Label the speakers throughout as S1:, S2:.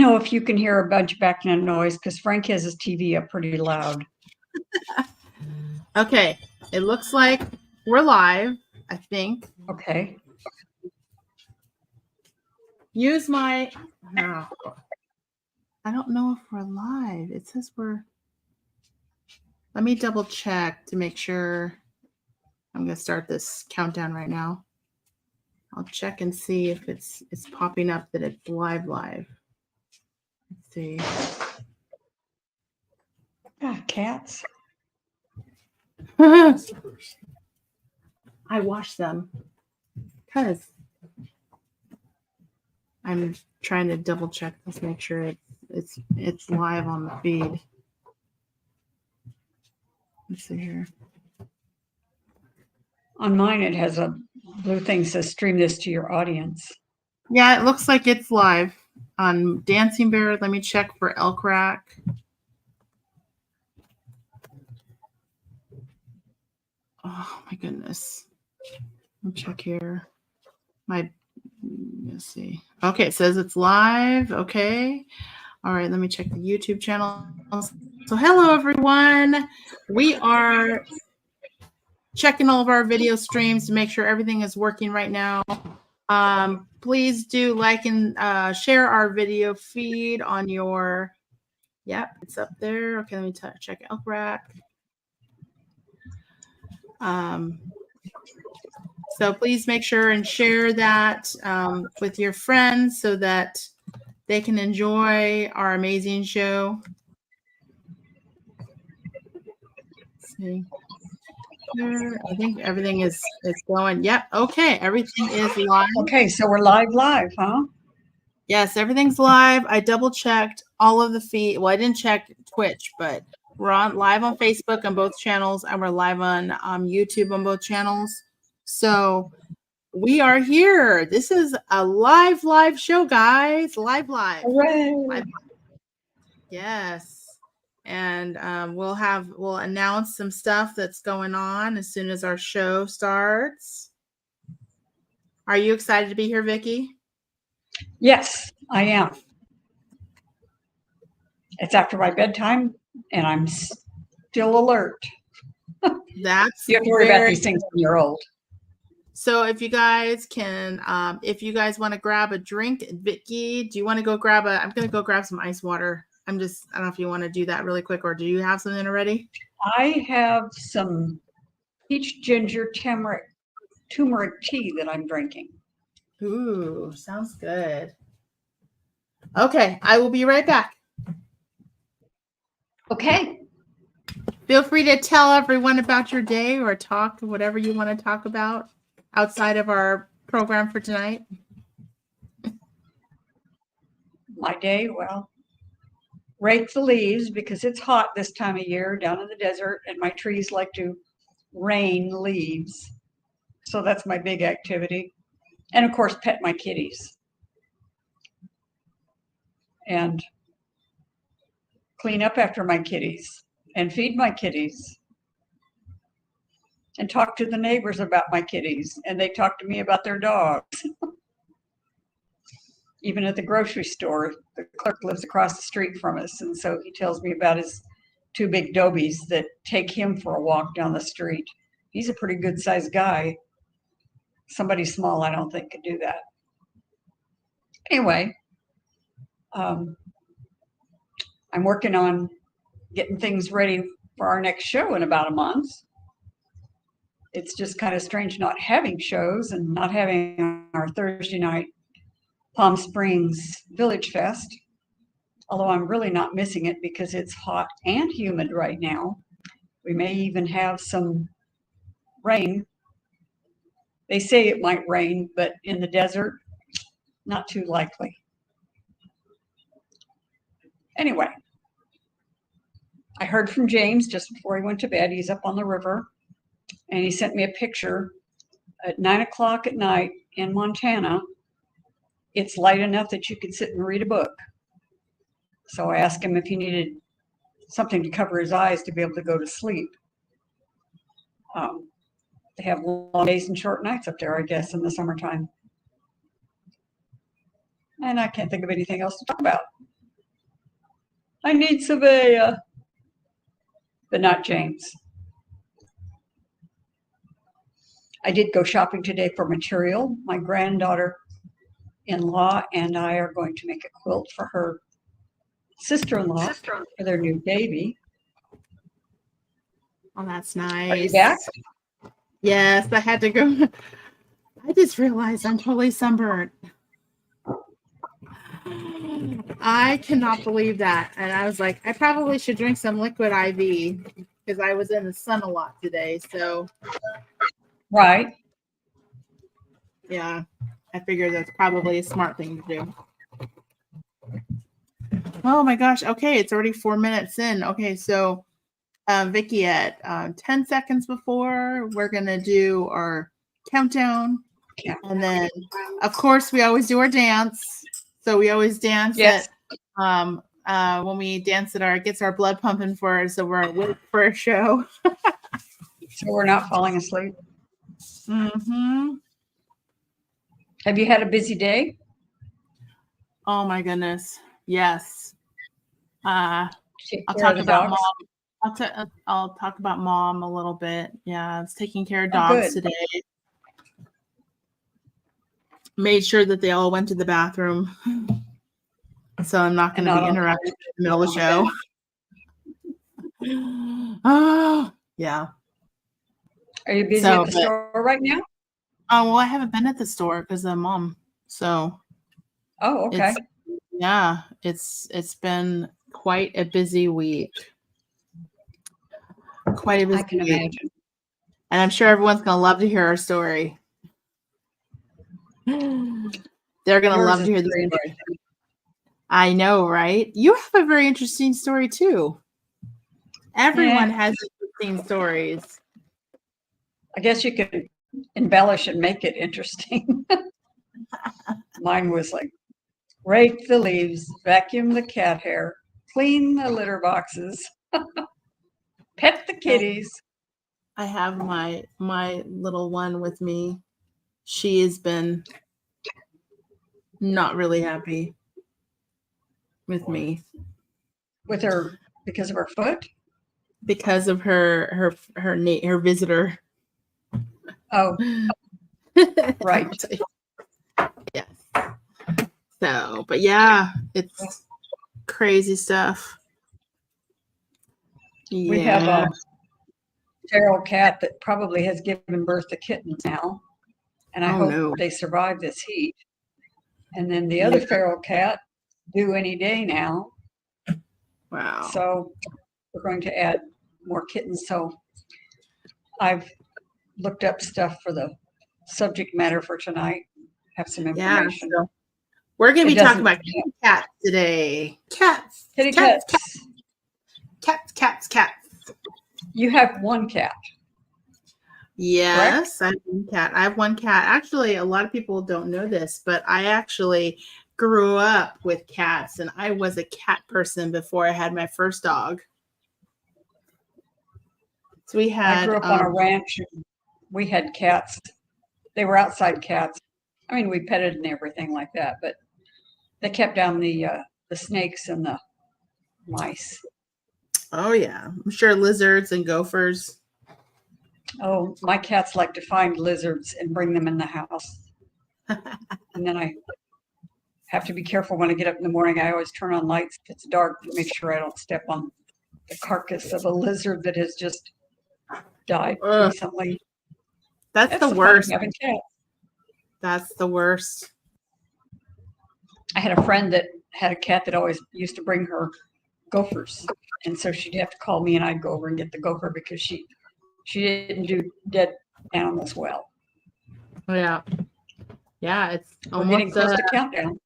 S1: know if you can hear a bunch of background noise because Frank has his TV up pretty loud.
S2: Okay, it looks like we're live, I think.
S1: Okay.
S2: Use my, no, I don't know if we're live. It says let me double check to make sure. I'm going to start this countdown right now. I'll check and see if it's popping up that it's live. Let's see.
S1: Ah, cats.
S2: I wash them because I'm trying to double check this, make sure it's live on the feed. Let's see here.
S1: On mine, it has a blue thing that says stream this to your audience.
S2: Yeah, it looks like it's live on Dancing Bear. Let me check for Elk Rack. Oh my goodness. Let me check here. Let's see. Okay, it says it's live. Okay. All right, let me check the YouTube channel. So hello everyone. We are checking all of our video streams to make sure everything is working right now. Please do like and share our video feed on your, yep, it's up there. Okay, let me check Elk Rack. So please make sure and share that with your friends so that they can enjoy our amazing show. Let's see. I think everything is going. Yep. Okay. Everything is live.
S1: Okay. So we're live, huh?
S2: Yes. Everything's live. I double checked all of the feed. Well, I didn't check Twitch, but we're live on Facebook on both channels and we're live on YouTube on both channels. So we are here. This is a live show, guys. Live.
S1: Hooray.
S2: Yes. And we'll announce some stuff that's going on as soon as our show starts. Are you excited to be here, Vicki?
S1: Yes, I am. It's after my bedtime and I'm still alert.
S2: That's
S1: you have to worry about these things when you're old.
S2: So if you guys can, if you guys want to grab a drink, Vicki, do you want to go grab I'm going to go grab some ice water. I don't know if you want to do that really quick, or do you have something already?
S1: I have some peach ginger turmeric tea that I'm drinking.
S2: Ooh, sounds good. Okay, I will be right back.
S1: Okay.
S2: Feel free to tell everyone about your day or talk whatever you want to talk about outside of our program for tonight.
S1: My day, well, rake the leaves because it's hot this time of year down in the desert and my trees like to rain leaves. So that's my big activity. And of course, pet my kitties. And clean up after my kitties and feed my kitties. And talk to the neighbors about my kitties. And they talk to me about their dogs. Even at the grocery store, the clerk lives across the street from us. And so he tells me about his two big dobies that take him for a walk down the street. He's a pretty good sized guy. Somebody small, I don't think, could do that. Anyway, I'm working on getting things ready for our next show in about a month. It's just kind of strange not having shows and not having our Thursday night Palm Springs Village Fest, although I'm really not missing it because it's hot and humid right now. We may even have some rain. They say it might rain, but in the desert, not too likely. Anyway, I heard from James just before he went to bed. He's up on the river, and he sent me a picture at 9 o'clock at night in Montana. It's light enough that you could sit and read a book. So I asked him if he needed something to cover his eyes to be able to go to sleep. They have long days and short nights up there, I guess, in the summertime. And I can't think of anything else to talk about. I need Savea. But not James. I did go shopping today for material. My granddaughter-in-law and I are going to make a quilt for her sister-in-law for their new baby.
S2: Oh, that's
S1: Are you
S2: nice.
S1: back?
S2: Yes, I had to go. I just realized I'm totally sunburned. I cannot believe that. And I was like, I probably should drink some liquid IV because I was in the sun a lot today. So,
S1: Right.
S2: yeah, I figured that's probably a smart thing to do. Oh my gosh. Okay, it's already 4 minutes in. Okay, so Vicki, at 10 seconds before, we're going to do our countdown.
S1: Yeah.
S2: And then, of course, we always do our dance. So we always dance
S1: Yes.
S2: at when we dance at it gets our blood pumping for us, so we're awake for a show.
S1: So we're not falling asleep.
S2: Mm-hmm.
S1: Have you had a busy day?
S2: Oh my goodness. Yes. I'll
S1: Take care of
S2: talk
S1: the
S2: about
S1: dogs?
S2: mom. I'll talk about mom a little bit. Yeah, it's taking care of
S1: Oh,
S2: dogs
S1: good.
S2: today. Made sure that they all went to the bathroom. So I'm not going
S1: And
S2: to be
S1: not on-
S2: interrupted in the middle of the show. Oh, yeah.
S1: Are you busy
S2: So,
S1: at the store right now?
S2: Oh, well, I haven't been at the store because of mom. So
S1: Oh, okay.
S2: it's been quite a busy week. Quite a busy
S1: I can
S2: week.
S1: imagine.
S2: And I'm sure everyone's going to love to hear our story. They're going to
S1: Yours
S2: love
S1: is
S2: to hear the
S1: very
S2: story.
S1: interesting.
S2: I know, right? You have a very interesting story too. Everyone has interesting stories.
S1: I guess you could embellish and make it interesting. Mine was like, rake the leaves, vacuum the cat hair, clean the litter boxes, pet the kitties.
S2: I have my little one with me. She has been not really happy with me
S1: With her, because of her foot.
S2: because of her visitor.
S1: Oh, right.
S2: Yes. So, but yeah, it's crazy stuff. Yeah.
S1: We have a feral cat that probably has given birth to kittens now, and I hope they survive this heat. And then the other feral cat due any day now.
S2: Wow.
S1: So we're going to add more kittens. So I've looked up stuff for the subject matter for tonight. Have some information.
S2: So we're going to be talking about cats today. Cats.
S1: Kitty cats.
S2: Cats.
S1: You have one cat.
S2: Yes, I have one cat. I have one cat. Actually, a lot of people don't know this, but I actually grew up with cats, and I was a cat person before I had my first dog. So we had.
S1: I grew up on a ranch. And we had cats. They were outside cats. I mean, we petted and everything like that, but they kept down the snakes and the mice.
S2: Oh yeah, I'm sure lizards and gophers.
S1: Oh, my cats like to find lizards and bring them in the house. And then I have to be careful when I get up in the morning. I always turn on lights if it's dark to make sure I don't step on the carcass of a lizard that has just died recently.
S2: That's the worst.
S1: Having cats.
S2: That's the worst.
S1: I had a friend that had a cat that always used to bring her gophers. And so she'd have to call me and I'd go over and get the gopher because she didn't do dead animals well.
S2: Yeah. Yeah, it's
S1: We're getting close to countdown.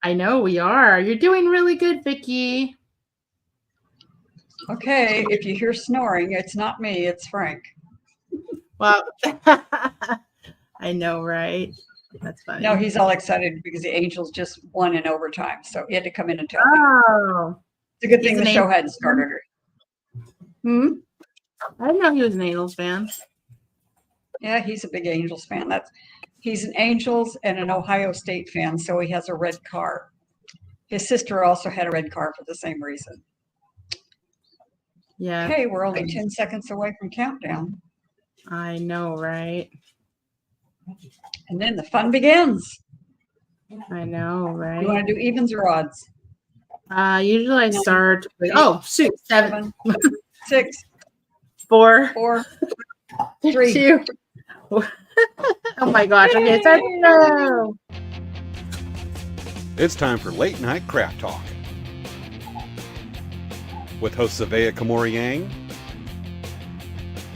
S2: I know we are. You're doing really good, Vicki.
S1: Okay, if you hear snoring, it's not me, it's Frank.
S2: Well, I know, right? That's funny.
S1: No, he's all excited because the Angels just won in overtime. So he had to come in and tell me.
S2: Oh.
S1: It's a good thing the show hadn't started.
S2: I didn't know he was an Angels fan.
S1: Yeah, he's a big Angels fan. He's an Angels and an Ohio State fan, so he has a red car. His sister also had a red car for the same reason.
S2: Yeah,
S1: Hey, we're only 10 seconds away from countdown.
S2: I know, right?
S1: And then the fun begins.
S2: I know,
S1: You want
S2: right?
S1: to do evens or odds?
S2: Usually I
S1: 9,
S2: start with,
S1: 8,
S2: oh, shoot, 7,
S1: 6,
S2: 4,
S1: 4, 3.
S2: 2. Oh my gosh. Okay, it's time to go.
S3: It's time for Late Night Craft Talk with hosts Savea Kamori Yang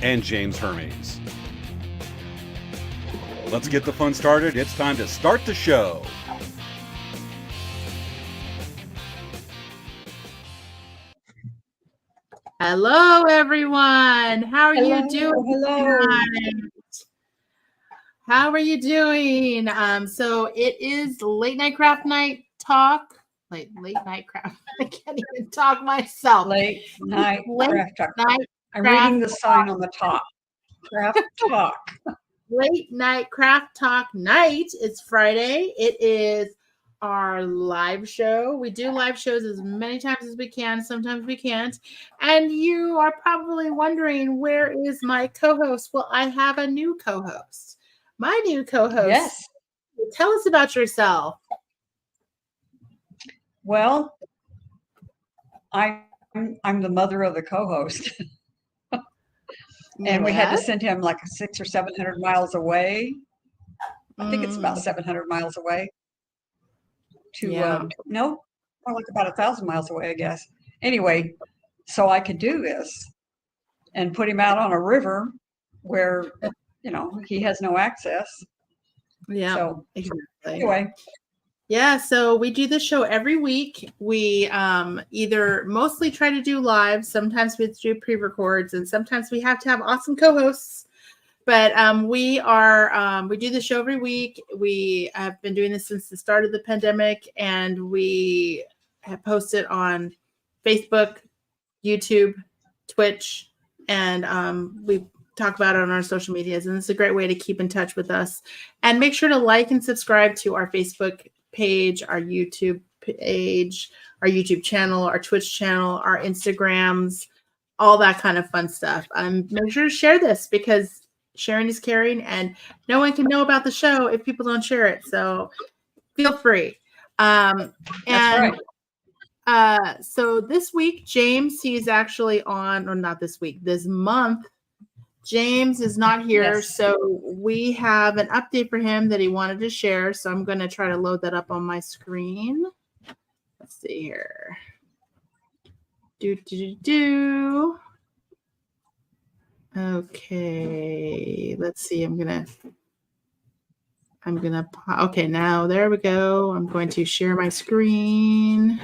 S3: and James Hermes. Let's get the fun started. It's time to start the show.
S2: Hello, everyone. How are you doing?
S1: Hello.
S2: tonight? How are you doing? So it is late night craft night talk. Late night craft. I can't even talk myself.
S1: Late night
S2: Late
S1: craft talk.
S2: night
S1: I'm
S2: craft
S1: reading the sign on the top. Craft talk.
S2: Late night craft talk night. It's Friday. It is our live show. We do live shows as many times as we can. Sometimes we can't. And you are probably wondering, where is my co-host? Well, I have a new co-host. My new co-host.
S1: Yes.
S2: Tell us about yourself.
S1: Well, I'm the mother of the co-host. And we had to send him like 600 or 700 miles away. I think it's about 700 miles away. No, more like about 1,000 miles away, I guess. Anyway, so I could do this and put him out on a river where, he has no access.
S2: Yeah.
S1: So
S2: exactly.
S1: anyway.
S2: Yeah, so we do this show every week. We either mostly try to do live, sometimes we do pre-records, and sometimes we have to have awesome co-hosts. But we do the show every week. We have been doing this since the start of the pandemic, and we have posted on Facebook, YouTube, Twitch, and we talk about it on our social medias. And it's a great way to keep in touch with us. And make sure to like and subscribe to our Facebook page, our YouTube page, our YouTube channel, our Twitch channel, our Instagrams, all that kind of fun stuff. Make sure to share this, because sharing is caring, and no one can know about the show if people don't share it. So feel free.
S1: That's
S2: right. So this week, James, he's actually on, or not this week, this month, James is not here.
S1: Yes.
S2: So we have an update for him that he wanted to share. So I'm going to try to load that up on my screen. Let's see here. Okay, let's see. Okay, now there we go. I'm going to share my screen,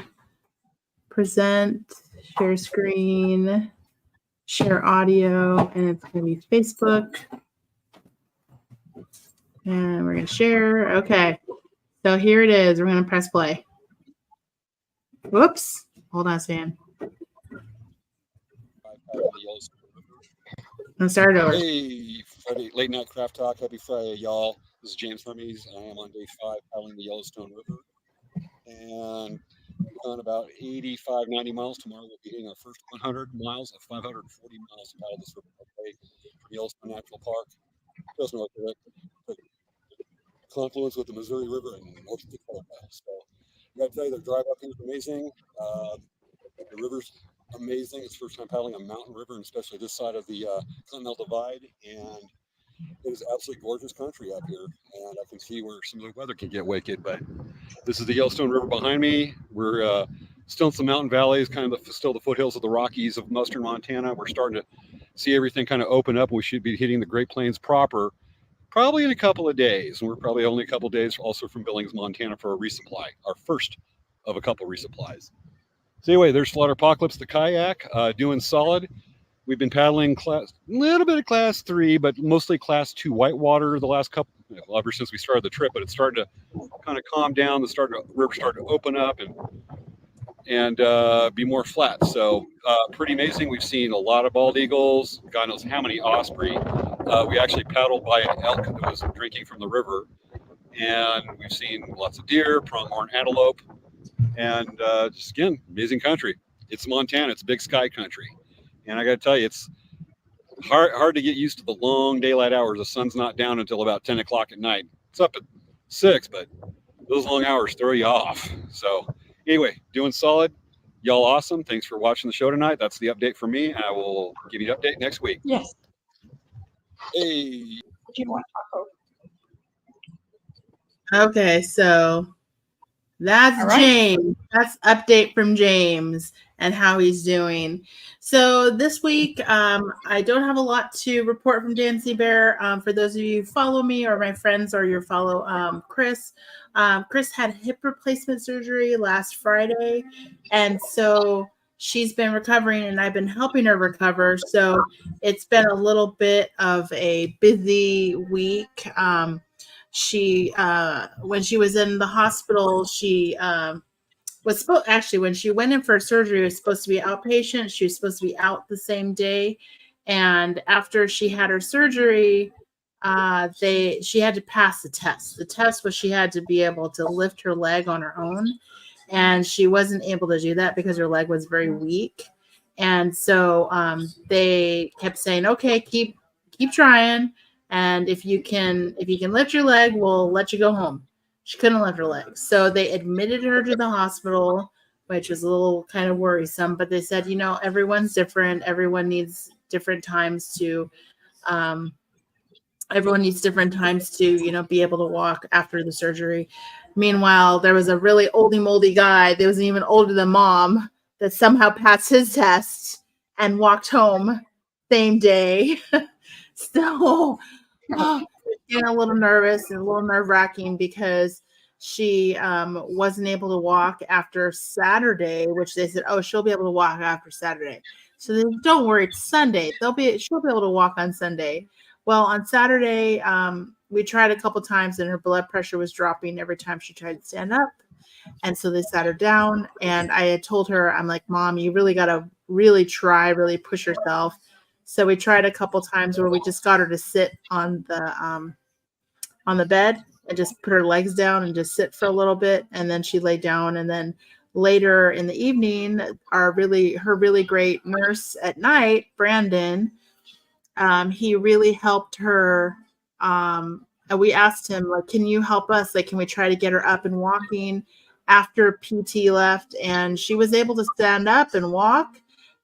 S2: present, share screen, share audio, and it's going to be Facebook. And we're going to share. Okay, so here it is. We're going to press play. Whoops. Hold on, Sam. Let's start over.
S4: Hey, Friday, Late Night Craft Talk. Happy Friday, y'all. This is James Hermes. I am on day 5 paddling the Yellowstone River. And on about 85, 90 miles tomorrow, we'll be hitting our first 100 miles of 540 miles to paddle this river from Yellowstone National Park. Just north of it. The confluence with the Missouri River in North Dakota. So I got to tell you, the drive up here is amazing. The river's amazing. It's first time paddling a mountain river, and especially this side of the Continental Divide, and it is absolutely gorgeous country up here. And I can see where some of the weather can get wicked, but this is the Yellowstone River behind me. We're still in some mountain valleys, kind of still the foothills of the Rockies of Western Montana. We're starting to see everything kind of open up. We should be hitting the Great Plains proper probably in a couple of days, and we're probably only a couple of days also from Billings, Montana for a resupply, our first of a couple resupplies. So anyway, there's Flutterpocalypse, the kayak, doing solid. We've been paddling a little bit of class 3, but mostly class 2 whitewater the last couple, ever since we started the trip. But it's starting to kind of calm down. The river started to open up and be more flat. So pretty amazing. We've seen a lot of bald eagles. God knows how many osprey. We actually paddled by an elk that was drinking from the river, and we've seen lots of deer, pronghorn antelope. And just again, amazing country. It's Montana. It's big sky country. And I got to tell you, it's hard to get used to the long daylight hours. The sun's not down until about 10 o'clock at night. It's up at 6, but those long hours throw you off. So anyway, doing solid. Y'all awesome. Thanks for watching the show tonight. That's the update for me. I will give you an update next week.
S1: Yes.
S4: Hey.
S1: What do you want to talk about?
S2: Okay, so that's
S1: All right.
S2: James. That's update from James and how he's doing. So this week, I don't have a lot to report from Dancy Bear. For those of you who follow me or my friends or you follow Chris, Chris had hip replacement surgery last Friday. And so she's been recovering and I've been helping her recover. So it's been a little bit of a busy week. She when she was in the hospital, she was supposed actually when she went in for surgery, it was supposed to be outpatient. She was supposed to be out the same day, and after she had her surgery, she had to pass the test. The test was she had to be able to lift her leg on her own, and she wasn't able to do that because her leg was very weak. And so they kept saying, "Okay, keep trying." And if you can lift your leg, we'll let you go home. She couldn't lift her leg. So they admitted her to the hospital, which was a little kind of worrisome. But they said, everyone's different. Everyone needs different times to be able to walk after the surgery. Meanwhile, there was a really oldie moldy guy that was even older than Mom that somehow passed his test and walked home same day. So getting a little nervous and a little nerve-wracking because she wasn't able to walk after Saturday, which they said, she'll be able to walk after Saturday. So they said, don't worry, it's Sunday. She'll be able to walk on Sunday. Well, on Saturday, we tried a couple times and her blood pressure was dropping every time she tried to stand up. And so they sat her down and I had told her, I'm like, Mom, you really got to really push yourself. So we tried a couple times where we just got her to sit on the bed and just put her legs down and just sit for a little bit. And then she lay down. And then later in the evening, her really great nurse at night, Brandon, he really helped her. And we asked him, like, can you help us? Like, can we try to get her up and walking after PT left? And she was able to stand up and walk.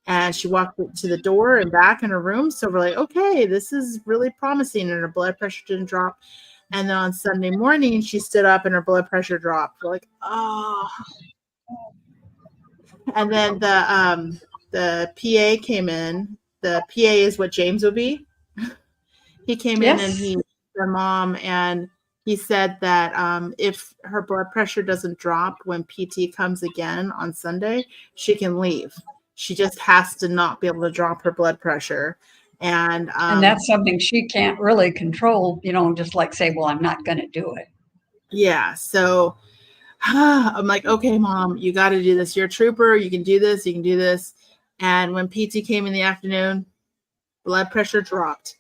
S2: And she walked to the door and back in her room. So we're like, okay, this is really promising. And her blood pressure didn't drop. And then on Sunday morning, she stood up and her blood pressure dropped. We're like, oh. And then the PA came in. The PA is what James would be. He came in and he her mom and he said that if her blood pressure doesn't drop when PT comes again on Sunday, she can leave. She just has to not be able to drop her blood pressure. And
S1: that's something she can't really control, just like say, well, I'm not going to do it.
S2: Yeah. So I'm like, okay, Mom, you got to do this. You're a trooper. You can do this. You can do this. And when PT came in the afternoon, blood pressure dropped.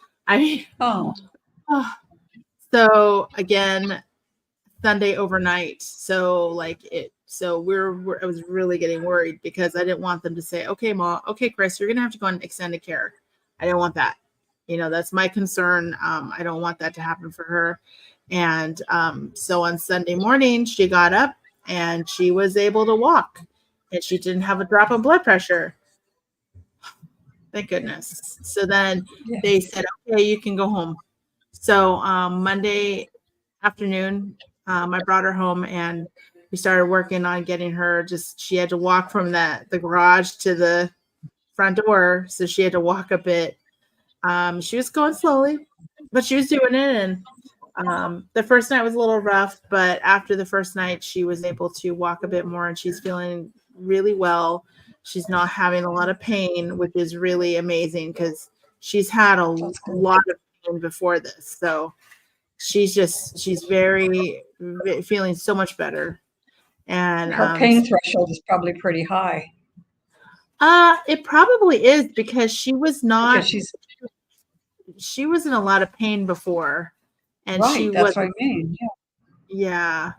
S2: So again, Sunday overnight. So I was really getting worried because I didn't want them to say, okay, Mom, okay, Chris, you're going to have to go on extended care. I don't want that. That's my concern. I don't want that to happen for her. And so on Sunday morning, she got up and she was able to walk and she didn't have a drop in blood pressure. Thank goodness. So then they said, okay, you can go home. So Monday afternoon, I brought her home and we started working on getting her she had to walk from the garage to the front door. So she had to walk a bit. She was going slowly, but she was doing it. And the first night was a little rough, but after the first night, she was able to walk a bit more and she's feeling really well. She's not having a lot of pain, which is really amazing because she's had a lot of pain before this. So she's very feeling so much better. And
S1: her pain threshold is probably pretty high.
S2: It probably is because she was not. She was in a lot of pain before, and
S1: right, that's what I mean.
S2: Yeah.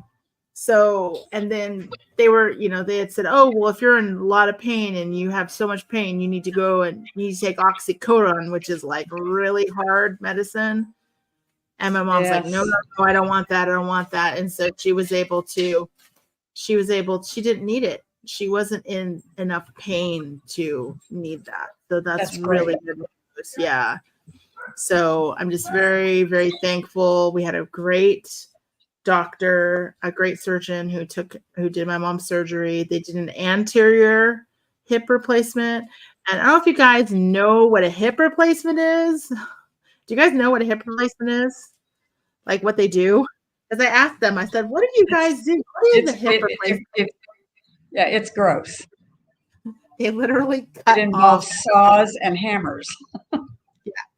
S2: So, and then they were, they had said, oh, well, if you're in a lot of pain and you have so much pain, you need to go and you need to take oxycodone, which is like really hard medicine. And my mom's like, no,
S1: Yes.
S2: no, I don't want that. I don't want that. And so she didn't need it. She wasn't in enough pain to need that. So that's really
S1: great.
S2: good news. Yeah. So I'm just very, very thankful. We had a great doctor, a great surgeon who did my mom's surgery. They did an anterior hip replacement. And I don't know if you guys know what a hip replacement is. Do you guys know what a hip replacement is? Like what they do? Because I asked them, I said, what do you guys do? What is a hip replacement?
S1: Yeah, it's gross.
S2: They literally cut
S1: It involves
S2: off.
S1: saws and hammers.
S2: Yeah,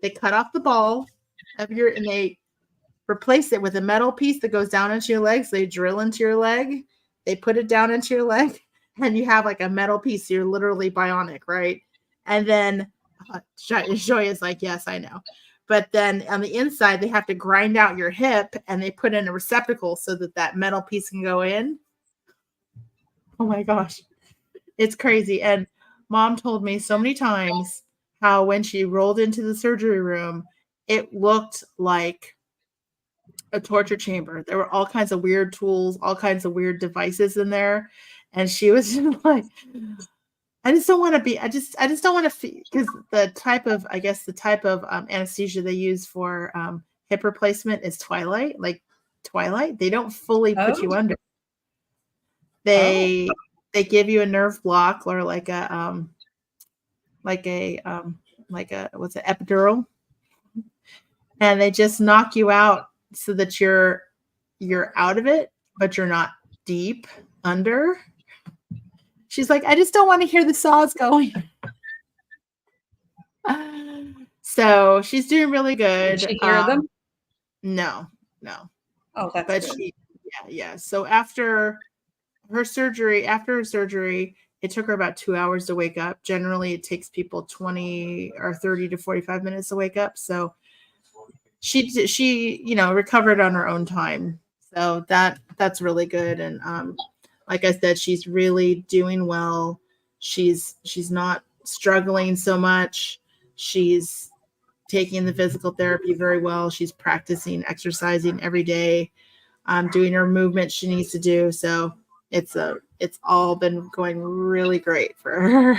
S2: they cut off the ball and they replace it with a metal piece that goes down into your leg. So they drill into your leg, they put it down into your leg, and you have like a metal piece. So you're literally bionic, right? And then Joy is like, yes, I know. But then on the inside, they have to grind out your hip and they put in a receptacle so that metal piece can go in. Oh my gosh. It's crazy. And Mom told me so many times how when she rolled into the surgery room, it looked like a torture chamber. There were all kinds of weird tools, all kinds of weird devices in there. And she was just like, I just don't want to be, I just don't want to feel, because the type of anesthesia they use for hip replacement is Twilight. They don't fully put you under. They give you a nerve block or like a what's it, epidural, and they just knock you out so that you're out of it, but you're not deep under. She's like, I just don't want to hear the saws going. So she's doing really good.
S1: Did she hear them?
S2: No.
S1: Oh, that's good.
S2: Yeah. So after her surgery, it took her about 2 hours to wake up. Generally, it takes people 20 or 30 to 45 minutes to wake up. So she recovered on her own time. So that's really good. And like I said, she's really doing well. She's not struggling so much. She's taking the physical therapy very well. She's practicing exercising every day, doing her movements she needs to do. So it's all been going really great for her.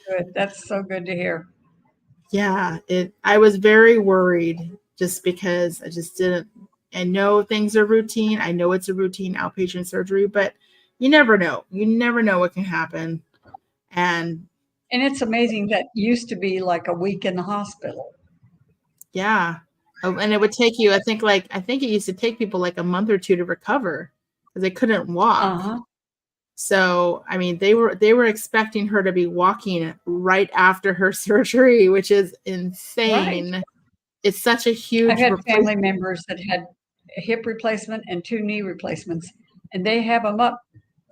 S1: Good. That's so good to hear.
S2: Yeah, I was very worried just because I know things are routine. I know it's a routine outpatient surgery, but you never know. You never know what can happen. And
S1: it's amazing that used to be like a week in the hospital.
S2: Yeah. And it would take you, I think it used to take people like a month or two to recover because they couldn't walk.
S1: Uh-huh.
S2: So, I mean, they were expecting her to be walking right after her surgery, which is insane. Right. It's such a huge.
S1: I've had family members that had a hip replacement and 2 knee replacements, and they have them up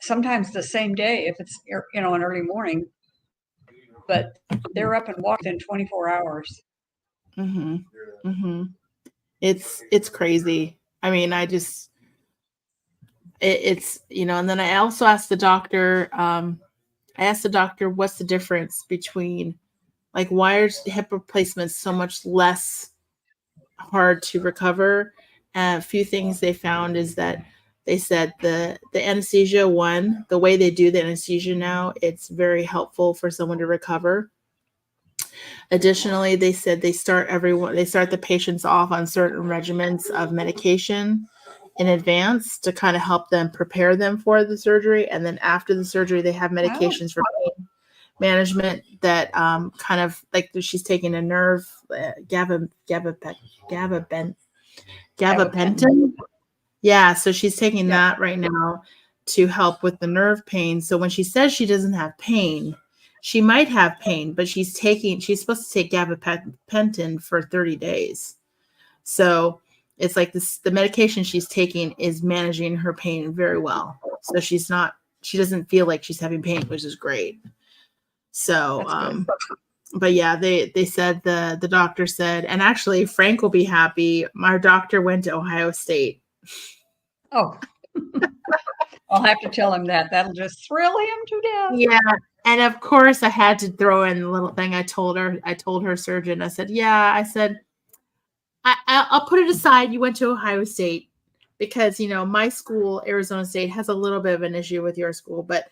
S1: sometimes the same day if it's an early morning, but they're up and walking in 24 hours.
S2: Mm-hmm. Mm-hmm. It's crazy. I mean, it's and then I also asked the doctor, what's the difference between, like, why are hip replacements so much less hard to recover? A few things they found is that they said the anesthesia the way they do the anesthesia now, it's very helpful for someone to recover. Additionally, they said they start the patients off on certain regimens of medication in advance to kind of help them prepare them for the surgery. And then after the surgery, they have medications for pain management that kind of like she's taking a nerve, gabapentin. Yeah, so she's taking that right now to help with the nerve pain. So when she says she doesn't have pain, she might have pain, but she's supposed to take gabapentin for 30 days. So it's like the medication she's taking is managing her pain very well. So she doesn't feel like she's having pain, which is great. So, but yeah, they said the doctor said, and actually Frank will be happy. My doctor went to Ohio State.
S1: Oh, I'll have to tell him that. That'll just thrill him to death.
S2: Yeah. And of course I had to throw in the little thing I told her surgeon. I said, yeah, I said, I'll put it aside. You went to Ohio State because, my school, Arizona State, has a little bit of an issue with your school, but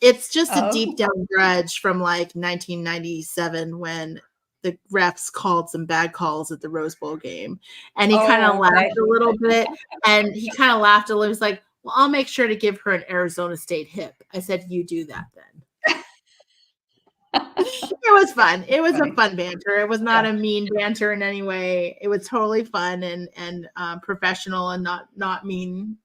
S2: it's just a deep down grudge from like 1997 when the refs called some bad calls at the Rose Bowl game. And he kind of laughed a little bit. And he kind of laughed a little. He was like, well, I'll make sure to give her an Arizona State hip. I said, you do that then. It was fun. It was a fun banter. It was not a mean banter in any way. It was totally fun and professional and not mean,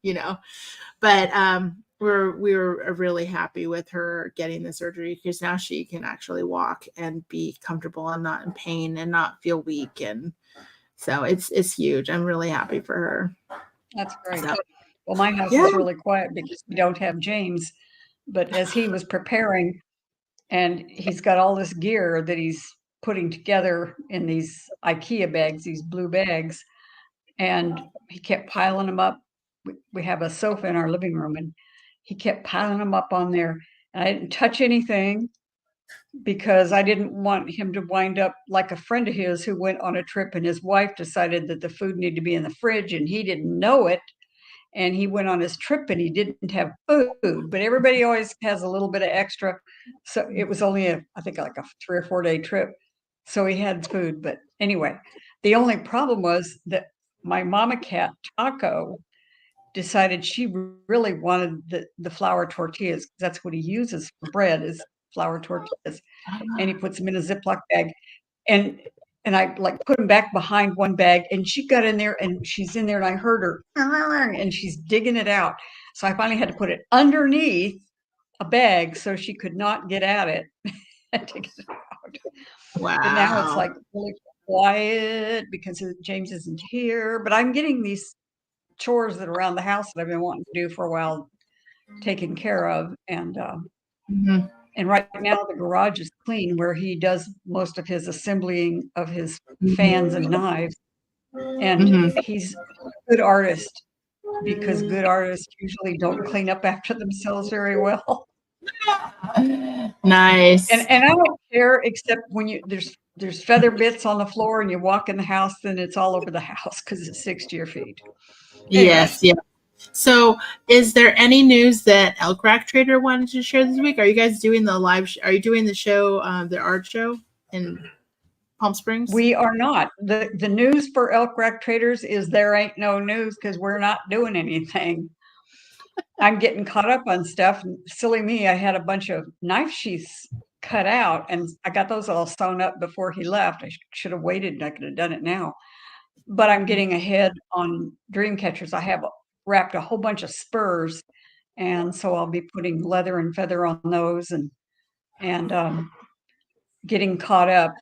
S2: But we were really happy with her getting the surgery because now she can actually walk and be comfortable and not in pain and not feel weak. And so it's huge. I'm really happy for her.
S1: That's great. So, well, my house is really quiet because we don't have James. But as he was preparing, and he's got all this gear that he's putting together in these IKEA bags, these blue bags, and he kept piling them up. We have a sofa in our living room, and he kept piling them up on there. And I didn't touch anything because I didn't want him to wind up like a friend of his who went on a trip and his wife decided that the food needed to be in the fridge and he didn't know it. And he went on his trip and he didn't have food, but everybody always has a little bit of extra. So it was only I think like a 3 or 4 day trip. So he had food. But anyway, the only problem was that my mama cat, Taco, decided she really wanted the flour tortillas. That's what he uses for bread is flour tortillas. And he puts them in a Ziploc bag. And I like put them back behind one bag and she got in there and she's in there and I heard her and she's digging it out. So I finally had to put it underneath a bag so she could not get at it and take it out.
S2: Wow.
S1: And now it's like really quiet because James isn't here, but I'm getting these chores that are around the house that I've been wanting to do for a while taken care of. And and right now the garage is clean where he does most of his assembling of his fans and knives. And he's a good artist because good artists usually don't clean up after themselves very well.
S2: Nice.
S1: And I don't care except when there's feather bits on the floor and you walk in the house, then it's all over the house because it's 6 to your feet. Anyway.
S2: Yes, yeah. So, is there any news that Elk Rack Trader wanted to share this week? Are you guys doing the live? Are you doing the show, the art show in Palm Springs?
S1: We are not. The news for Elk Rack Traders is there ain't no news because we're not doing anything. I'm getting caught up on stuff. Silly me, I had a bunch of knife sheaths cut out, and I got those all sewn up before he left. I should have waited, and I could have done it now. But I'm getting ahead on dream catchers. I have wrapped a whole bunch of spurs, and so I'll be putting leather and feather on those and getting caught up.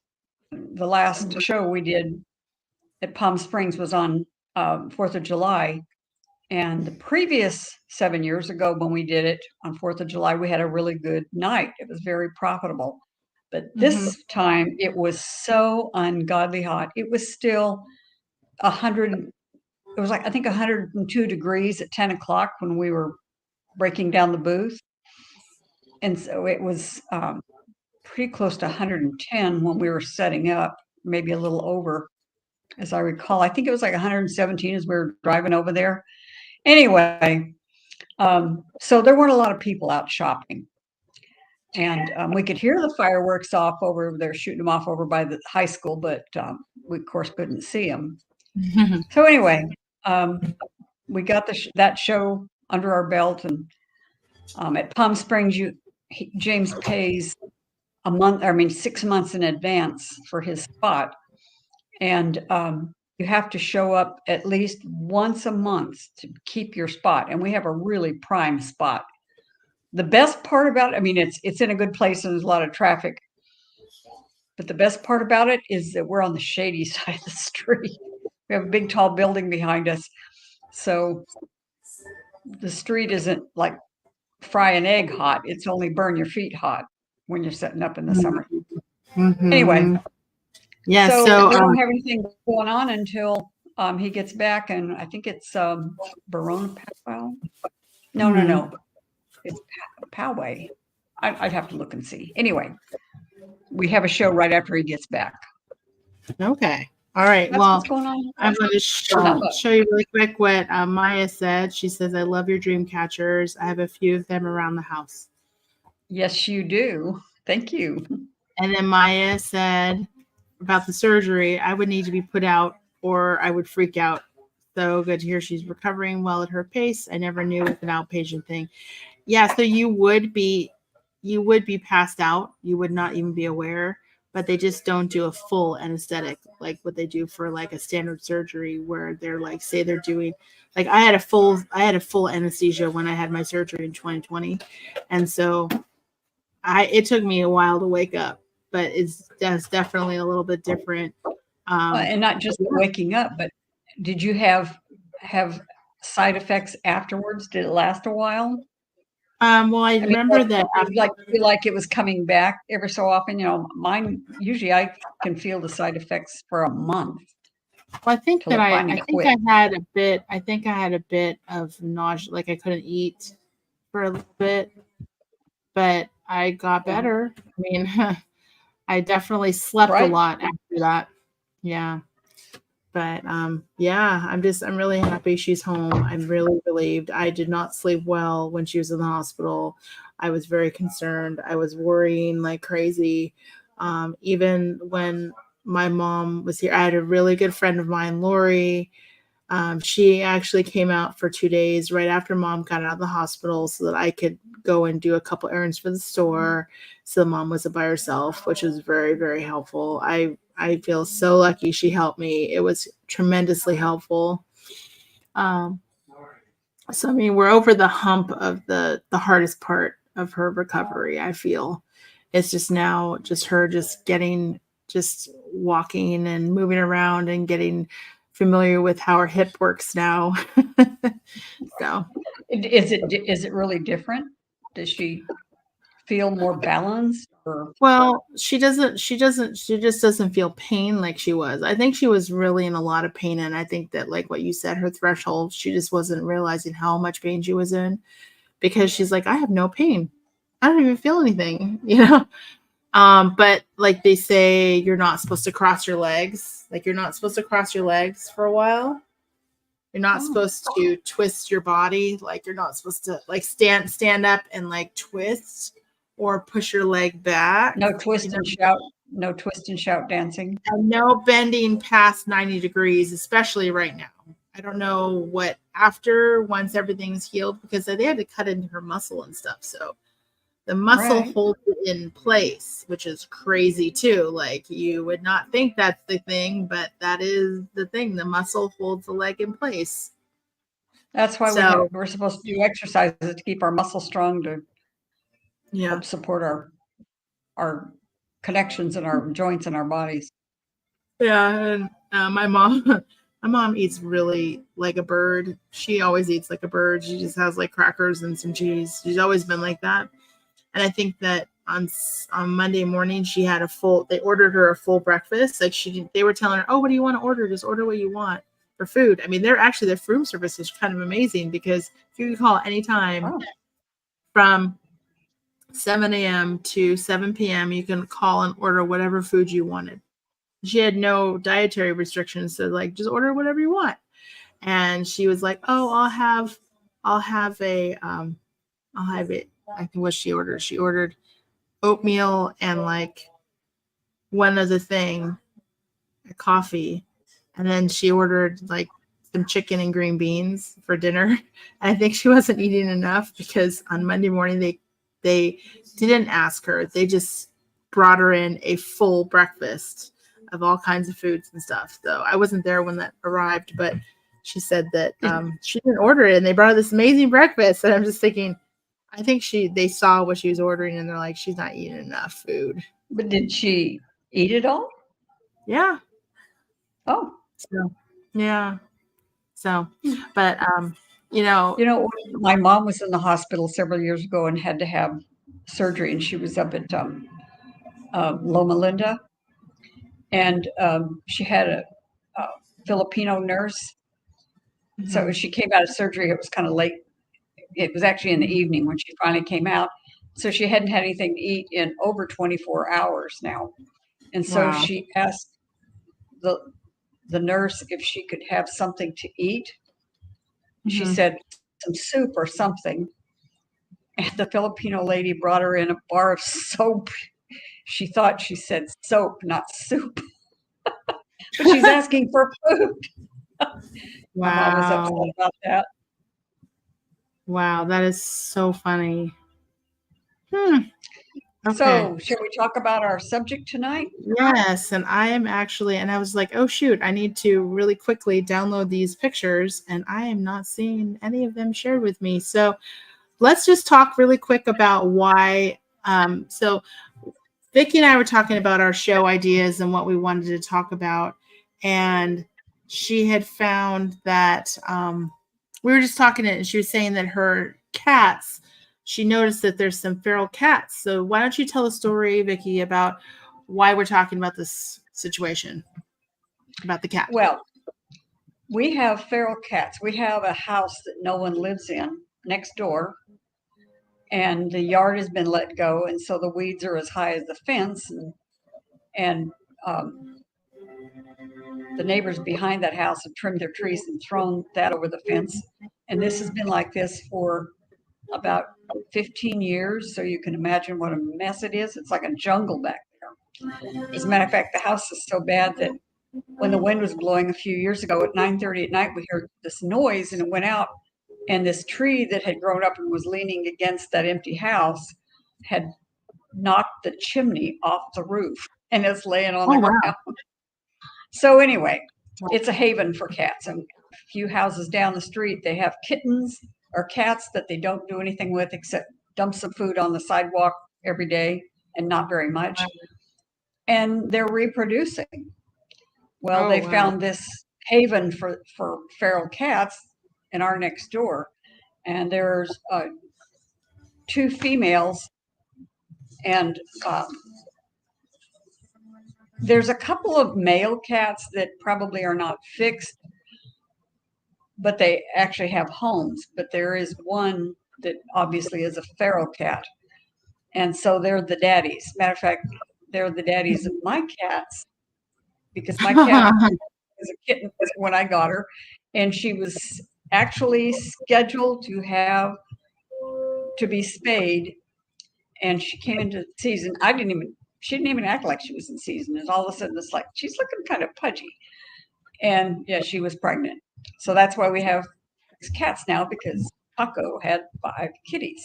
S1: The last show we did at Palm Springs was on 4th of July, and the previous 7 years ago when we did it on 4th of July, we had a really good night. It was very profitable, but this time it was so ungodly hot. It was still 100. It was like, I think 102 degrees at 10 o'clock when we were breaking down the booth. And so it was pretty close to 110 when we were setting up, maybe a little over, as I recall. I think it was like 117 as we were driving over there. Anyway, so there weren't a lot of people out shopping. And we could hear the fireworks off over there, shooting them off over by the high school, but we, of course, couldn't see them. So anyway, we got that show under our belt, and at Palm Springs, James pays 6 months in advance for his spot, and you have to show up at least once a month to keep your spot. And we have a really prime spot. The best part about it, it's in a good place and there's a lot of traffic, but the best part about it is that we're on the shady side of the street. We have a big, tall building behind us. So the street isn't like fry an egg hot. It's only burn your feet hot when you're setting up in the summer. Anyway.
S2: Yeah.
S1: So we don't have anything going on until He gets back, and I think it's Verona Powell. No. It's Poway. I'd have to look and see. Anyway, we have a show right after he gets back.
S2: Okay. All right.
S1: That's
S2: Well,
S1: what's going on.
S2: I'm going to
S1: Not much.
S2: show you really quick what Maya said. She says, I love your dream catchers. I have a few of them around the house.
S1: Yes, you do. Thank you.
S2: And then Maya said about the surgery, I would need to be put out or I would freak out. So good to hear she's recovering well at her pace. I never knew it's an outpatient thing. Yeah, so you would be passed out. You would not even be aware, but they just don't do a full anesthetic like what they do for like a standard surgery where they're like, say they're doing like I had a full anesthesia when I had my surgery in 2020. And so it took me a while to wake up, but that's definitely a little bit different.
S1: And not just waking up, but did you have side effects afterwards? Did it last a while?
S2: Well, I remember that
S1: feel like it was coming back every so often. Mine usually I can feel the side effects for a month.
S2: Well, I think that I had a bit of nausea, like I couldn't eat for a little bit, but I got better. I mean, I definitely slept a lot after that. Yeah. But yeah, I'm really happy she's home. I'm really relieved. I did not sleep well when she was in the hospital. I was very concerned. I was worrying like crazy. Even when my mom was here, I had a really good friend of mine, Lori. She actually came out for 2 days right after mom got out of the hospital so that I could go and do a couple errands for the store. So mom wasn't by herself, which was very, very helpful. I feel so lucky she helped me. It was tremendously helpful. So, I mean, we're over the hump of the hardest part of her recovery, I feel. It's just now just her just walking and moving around and getting familiar with how her hip works now. So
S1: is it really different? Does she feel more balanced?
S2: Well, she just doesn't feel pain like she was. I think she was really in a lot of pain. And I think that like what you said, her threshold, she just wasn't realizing how much pain she was in because she's like, I have no pain. I don't even feel anything, But like they say, you're not supposed to cross your legs. Like you're not supposed to cross your legs for a while. You're not supposed to twist your body. Like you're not supposed to like stand up and like twist or push your leg back.
S1: No twist and shout. No twist and shout dancing.
S2: And no bending past 90 degrees, especially right now. I don't know what after once everything's healed because they had to cut into her muscle and stuff. So the muscle holds it in place, which is crazy too. Like you would not think that's the thing, but that is the thing. The muscle holds the leg in place.
S1: That's why we're supposed to do exercises to keep our muscles strong to help support our connections and our joints and our bodies.
S2: Yeah, and my mom eats really like a bird. She always eats like a bird. She just has like crackers and some cheese. She's always been like that. And I think that on Monday morning they ordered her a full breakfast. Like they were telling her, oh, what do you want to order? Just order what you want for food. I mean, their room service is kind of amazing because if you can call anytime from 7 a.m. to 7 p.m., you can call and order whatever food you wanted. She had no dietary restrictions, so like just order whatever you want. And she was like, "Oh, I'll have it." I think what she ordered. She ordered oatmeal and like one other thing, a coffee, and then she ordered like some chicken and green beans for dinner. And I think she wasn't eating enough because on Monday morning they didn't ask her. They just brought her in a full breakfast of all kinds of foods and stuff. So I wasn't there when that arrived, but she said that she didn't order it and they brought her this amazing breakfast. And I'm just thinking, I think they saw what she was ordering and they're like, she's not eating enough food.
S1: But did she eat it all?
S2: Yeah.
S1: Oh.
S2: So, yeah. So, but,
S1: my mom was in the hospital several years ago and had to have surgery, and she was up at Loma Linda, and she had Filipino nurse. So
S2: Mhm.
S1: she came out of surgery. It was kind of late. It was actually in the evening when she finally came out. So she hadn't had anything to eat in over 24 hours now. And so
S2: Wow.
S1: she asked the nurse if she could have something to eat. She
S2: Mhm.
S1: said some soup or something. And the Filipino lady brought her in a bar of soap. She thought she said soap, not soup, but she's asking for food. My mom was upset
S2: Wow.
S1: about that.
S2: Wow, that is so funny. Okay.
S1: So, shall we talk about our subject tonight?
S2: Yes, and I am actually, and I was like, oh shoot, I need to really quickly download these pictures, and I am not seeing any of them shared with me. So let's just talk really quick about why. So Vicki and I were talking about our show ideas and what we wanted to talk about, and she had found that we were just talking, and she was saying that her cats. She noticed that there's some feral cats. So why don't you tell a story, Vicki, about why we're talking about this situation about the cat?
S1: Well, we have feral cats. We have a house that no one lives in next door, and the yard has been let go, and so the weeds are as high as the fence, and the neighbors behind that house have trimmed their trees and thrown that over the fence. And this has been like this for about 15 years. So you can imagine what a mess it is. It's like a jungle back there. As a matter of fact, the house is so bad that when the wind was blowing a few years ago at 9:30 at night, we heard this noise and it went out. And this tree that had grown up and was leaning against that empty house had knocked the chimney off the roof and is laying on the
S2: Oh wow.
S1: ground. So anyway, it's a haven for cats. And a few houses down the street, they have kittens or cats that they don't do anything with except dump some food on the sidewalk every day and not very much. And they're reproducing. Well,
S2: Oh
S1: they
S2: wow.
S1: found this haven for feral cats in our next door. And there's 2 females and there's a couple of male cats that probably are not fixed, but they actually have homes. But there is one that obviously is a feral cat. And so they're the daddies. Matter of fact, they're the daddies of my cats because my cat was a kitten when I got her. And she was actually scheduled to be spayed. And she came into season. She didn't even act like she was in season. And all of a sudden it's like, she's looking kind of pudgy. And yeah, she was pregnant. So that's why we have 6 cats now, because Paco had 5 kitties.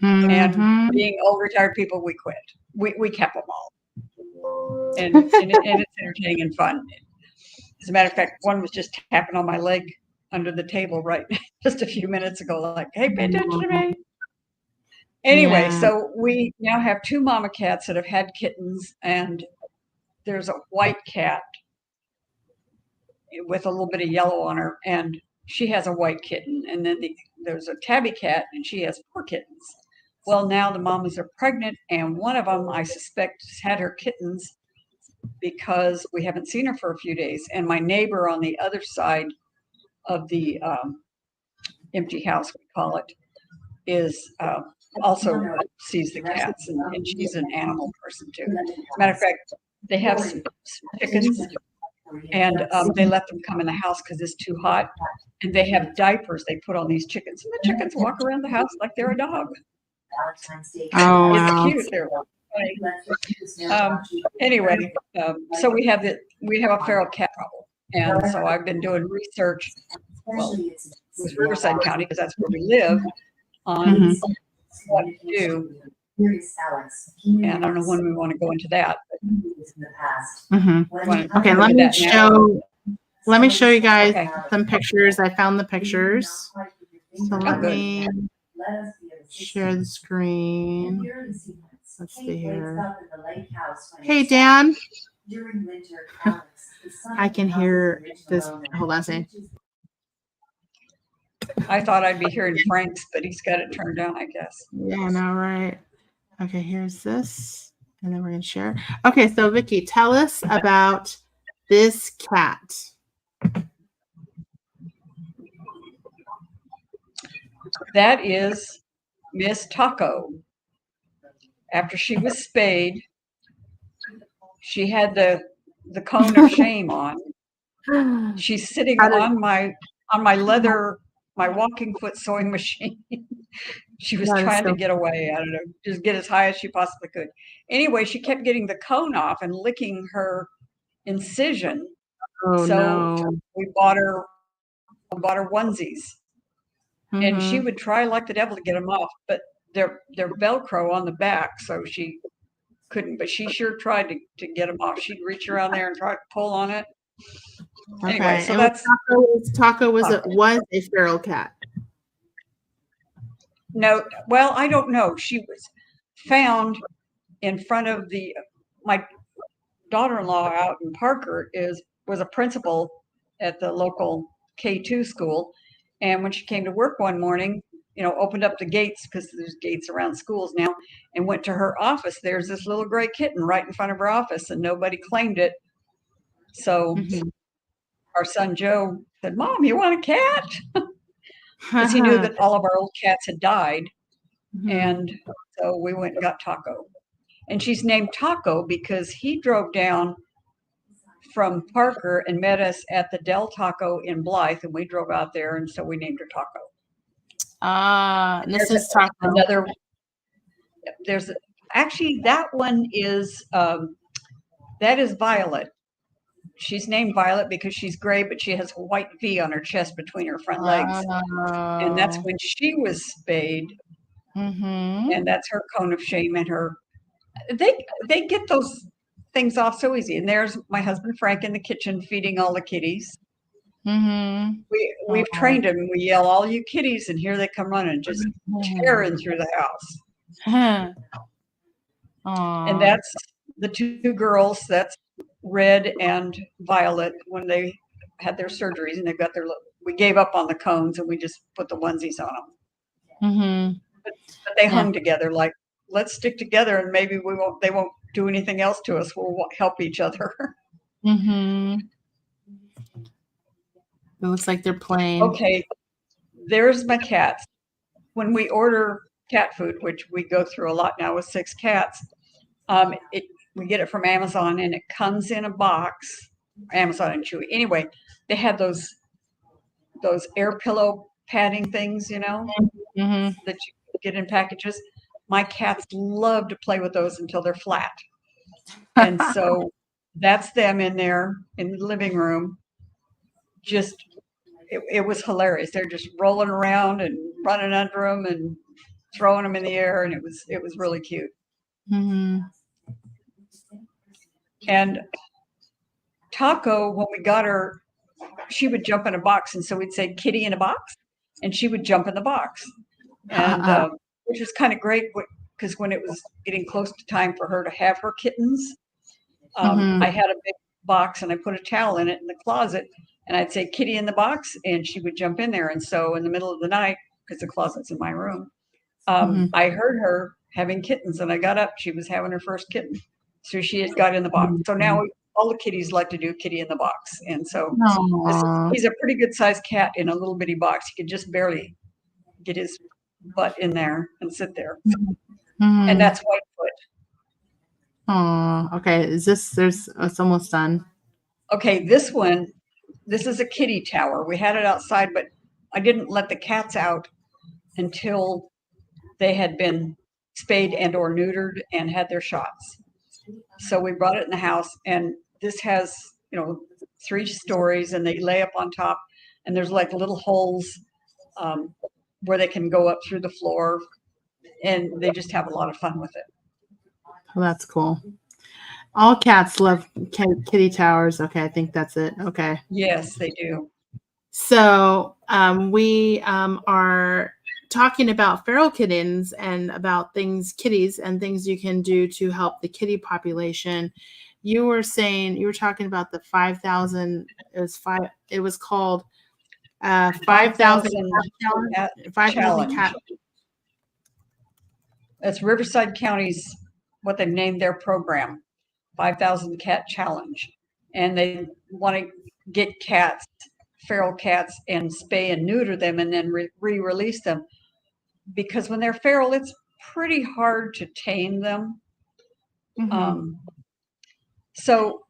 S1: And
S2: Mhm.
S1: being old retired people, we quit. We kept them all. And it's entertaining and fun. As a matter of fact, one was just tapping on my leg under the table right just a few minutes ago, like, hey, pay attention to me. Anyway,
S2: Yeah.
S1: so we now have 2 mama cats that have had kittens, and there's a white cat with a little bit of yellow on her, and she has a white kitten. And then there's a tabby cat, and she has 4 kittens. Well, now the mamas are pregnant, and one of them, I suspect, has had her kittens because we haven't seen her for a few days. And my neighbor on the other side of the empty house, we call it, is also sees the cats, and she's an animal person too. As a matter of fact, they have some chickens, and they let them come in the house because it's too hot. And they have diapers they put on these chickens, and the chickens walk around the house like they're a dog.
S2: Oh
S1: It's
S2: wow.
S1: cute. They're funny. Anyway, so we have a feral cat problem, and so I've been doing research. Well, with Riverside County, because that's where we live, on
S2: Mhm.
S1: what to do. And I don't know when we want to go into that.
S2: Mhm.
S1: But
S2: Okay,
S1: look at that now.
S2: let me show you guys
S1: Okay.
S2: some pictures. I found the pictures. So let
S1: good.
S2: me share the screen. Let's see here. Hey, Dan. I can hear this. Hold on a second.
S1: I thought I'd be hearing Frank's, but he's got it turned down, I guess.
S2: Yeah, no, right. Okay, here's this. And then we're going to share. Okay, so Vicki, tell us about this cat.
S1: That is Miss Taco. After she was spayed, she had the cone of shame on. She's sitting
S2: How did-
S1: on my leather, my walking foot sewing machine. She was
S2: That is
S1: trying to
S2: so-
S1: get away. I don't know, just get as high as she possibly could. Anyway, she kept getting the cone off and licking her incision.
S2: Oh
S1: So
S2: no.
S1: we bought her onesies, and she
S2: Mhm.
S1: would try like the devil to get them off, but they're Velcro on the back, so she couldn't. But she sure tried to get them off. She'd reach around there and try to pull on it. Anyway, so
S2: and
S1: that's
S2: Taco was
S1: Taco.
S2: a feral cat.
S1: no. Well, I don't know. She was found in front of my daughter-in-law out in Parker was a principal at the local K2 school, and when she came to work one morning, opened up the gates because there's gates around schools now, and went to her office. There's this little gray kitten right in front of her office, and nobody claimed it. So
S2: Mhm.
S1: our son Joe said, "Mom, you want a cat?" Because he knew that all of our old cats had died,
S2: Mhm.
S1: and so we went and got Taco. And she's named Taco because he drove down from Parker and met us at the Del Taco in Blythe, and we drove out there, and so we named her Taco.
S2: This is Taco.
S1: Another. There's actually that one is that is Violet. She's named Violet because she's gray, but she has a white V on her chest between her front legs, and that's when she was spayed.
S2: Mm-hmm.
S1: And that's her cone of shame and her. They get those things off so easy. And there's my husband Frank in the kitchen feeding all the kitties.
S2: Mm-hmm.
S1: We've trained him. We yell, "All you kitties!" and here they come running, just tearing through the house. And that's the two girls. That's Red and Violet when they had their surgeries, and they've got their. We gave up on the cones and we just put the onesies on them.
S2: Mm-hmm.
S1: But they hung together like, let's stick together, and maybe they won't do anything else to us. We'll help each other.
S2: Mm-hmm. It looks like they're playing.
S1: Okay, there's my cats. When we order cat food, which we go through a lot now with 6 cats, we get it from Amazon, and it comes in a box. Amazon and Chewy. Anyway, they have those air pillow padding things,
S2: Mm-hmm.
S1: that you get in packages. My cats love to play with those until they're flat. And so that's them in there in the living room. Just, it was hilarious. They're just rolling around and running under them and throwing them in the air. And it was really cute.
S2: Mm-hmm.
S1: And Taco, when we got her, she would jump in a box. And so we'd say, "Kitty in a box." And she would jump in the box. And which was kind of great because when it was getting close to time for her to have her kittens, I had a big box and I put a towel in it in the closet, and I'd say, "Kitty in the box," and she would jump in there. And so in the middle of the night, because the closet's in my room, I heard her having kittens, and I got up. She was having her first kitten. So she had got in the box. So now all the kitties like to do kitty in the box. And so he's a pretty good sized cat in a little bitty box. He could just barely get his butt in there and sit there.
S2: Mm-hmm.
S1: And that's Whitefoot.
S2: Oh, okay. It's almost done.
S1: Okay, this is a kitty tower. We had it outside, but I didn't let the cats out until they had been spayed and or neutered and had their shots. So we brought it in the house, and this has, 3 stories, and they lay up on top, and there's like little holes where they can go up through the floor, and they just have a lot of fun with it.
S2: Oh, that's cool. All cats love kitty towers. Okay, I think that's it. Okay.
S1: Yes, they do.
S2: So we are talking about feral kittens and about kitties and things you can do to help the kitty population. You were talking about the 5,000. It was called 5,000 cat.
S1: That's Riverside County's what they've named their program, 5,000 Cat Challenge, and they want to get cats, feral cats, and spay and neuter them and then re-release them. Because when they're feral, it's pretty hard to tame them.
S2: Mhm.
S1: So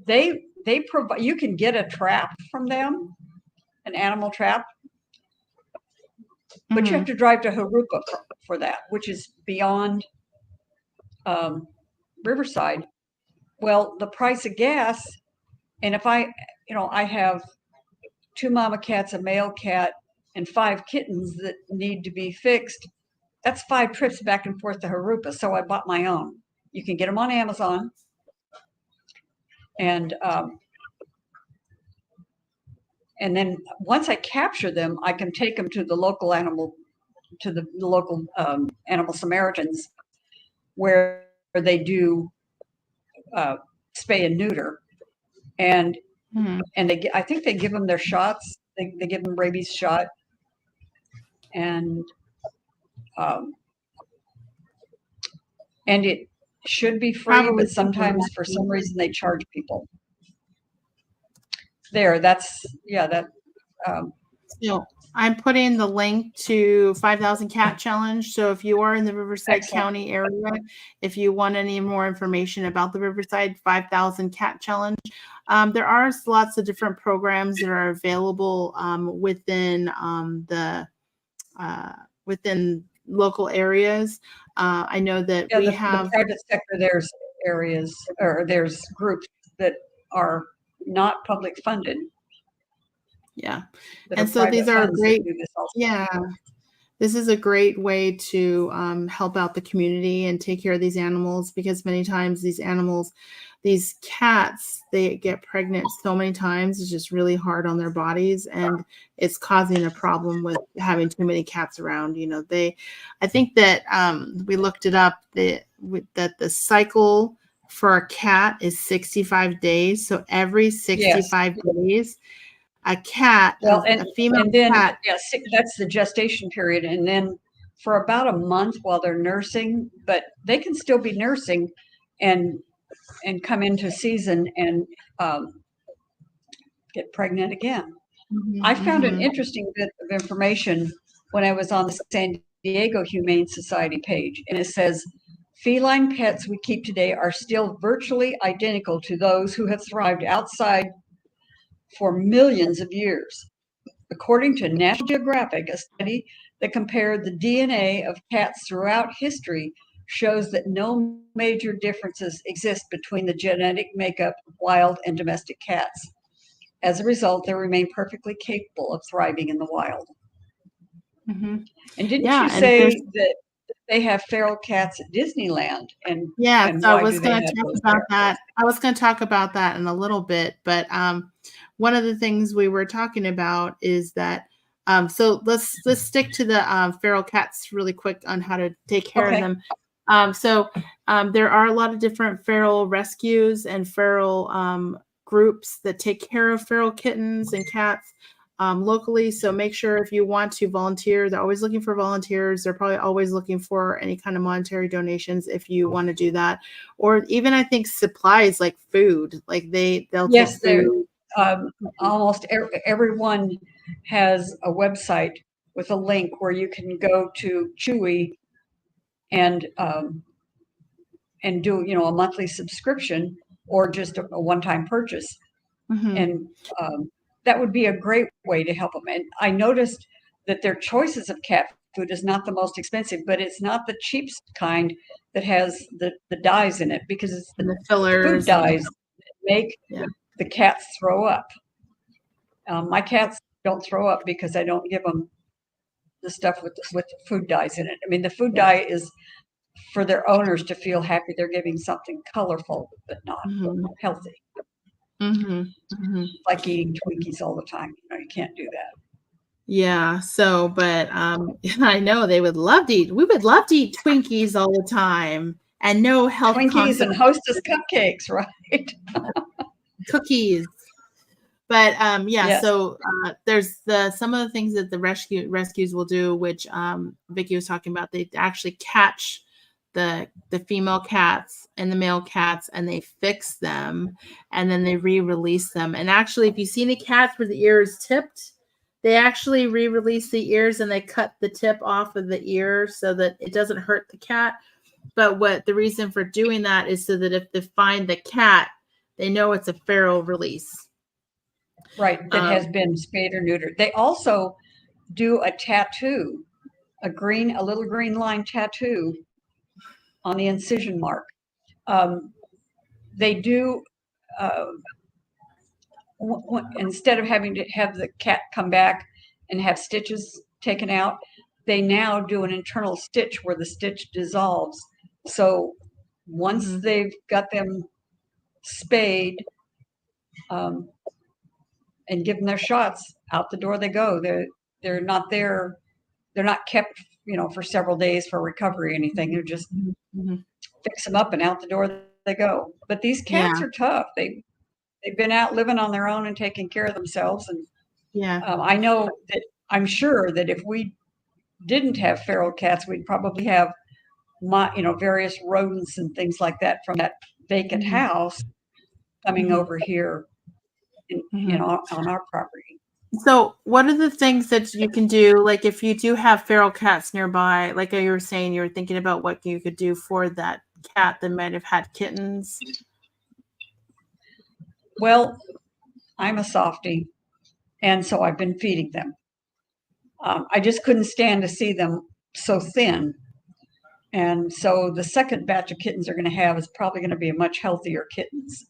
S1: they provide, you can get a trap from them, an animal trap, but you have to drive to Harupa for that, which is beyond Riverside. Well, the price of gas, and if I have 2 mama cats, a male cat, and 5 kittens that need to be fixed, that's 5 trips back and forth to Harupa. So I bought my own. You can get them on Amazon. And then once I capture them, I can take them to the local animal Samaritans, where they do spay and neuter, and I think they give them their shots. They give them rabies shot, and it should be free,
S2: Probably
S1: but sometimes for some reason they charge people. That.
S2: So I'm putting the link to 5,000 Cat Challenge. So if you are in the Riverside
S1: Excellent.
S2: County area, if you want any more information about the Riverside 5,000 Cat Challenge, there are lots of different programs that are available within within local areas. I know that we have
S1: the private sector. There's areas, or there's groups that are not public funded.
S2: Yeah.
S1: that
S2: And
S1: are
S2: so
S1: private
S2: these are
S1: funds that
S2: great.
S1: do this also.
S2: Yeah. This is a great way to help out the community and take care of these animals, because many times these cats, they get pregnant so many times. It's just really hard on their bodies, and it's causing a problem with having too many cats around. I think that we looked it up, that the cycle for a cat is 65 days. So every 65 days, a cat,
S1: Well,
S2: a female
S1: and then
S2: cat.
S1: that's the gestation period, and then for about a month while they're nursing, but they can still be nursing and come into season and get pregnant again. I found an interesting bit of information when I was on the San Diego Humane Society page, and it says feline pets we keep today are still virtually identical to those who have thrived outside for millions of years. According to National Geographic, a study that compared the DNA of cats throughout history shows that no major differences exist between the genetic makeup of wild and domestic cats. As a result, they remain perfectly capable of thriving in the wild.
S2: Mm-hmm.
S1: And didn't you say that they have feral cats at Disneyland? And
S2: so I was going to talk about that. I was going to talk about that in a little bit, but one of the things we were talking about is that. So let's stick to the feral cats really quick on how to take care of them. There are a lot of different feral rescues and feral groups that take care of feral kittens and cats locally. So make sure, if you want to volunteer, they're always looking for volunteers. They're probably always looking for any kind of monetary donations if you want to do that. Or even, I think, supplies like food, like they'll take food.
S1: Almost everyone has a website with a link where you can go to Chewy and do a monthly subscription or just a one-time purchase.
S2: Mm-hmm.
S1: And that would be a great way to help them. And I noticed that their choices of cat food is not the most expensive, but it's not the cheapest kind that has the dyes in it, because it's the
S2: fillers,
S1: food dyes that make the cats throw up. My cats don't throw up because I don't give them the stuff with food dyes in it. I mean, the food dye is for their owners to feel happy they're giving something colorful but not healthy. Like eating Twinkies all the time. You can't do that.
S2: Yeah. So, but I know they would love to eat. We would love to eat Twinkies all the time, and no health.
S1: Twinkies and Hostess cupcakes, right?
S2: Cookies. But so there's some of the things that the rescues will do, which Vicki was talking about. They actually catch the female cats and the male cats, and they fix them, and then they re-release them. And actually, if you see any cats where the ear is tipped, they actually re-release the ears and they cut the tip off of the ear so that it doesn't hurt the cat. But what the reason for doing that is so that if they find the cat, they know it's a feral release.
S1: Right, that has been spayed or neutered. They also do a tattoo, a little green line tattoo on the incision mark. They do, instead of having to have the cat come back and have stitches taken out, they now do an internal stitch where the stitch dissolves. So once they've got them spayed and given their shots, out the door they go. They're not there. They're not kept, for several days for recovery or anything. You just fix them up and out the door they go. But these cats are tough. They've been out living on their own and taking care of themselves. And I know that I'm sure that if we didn't have feral cats, we'd probably have various rodents and things like that from that vacant house coming over here on our property.
S2: So what are the things that you can do? Like if you do have feral cats nearby, like you were saying, you were thinking about what you could do for that cat that might have had kittens.
S1: Well, I'm a softie, and so I've been feeding them. I just couldn't stand to see them so thin. And so the second batch of kittens they're going to have is probably going to be a much healthier kittens.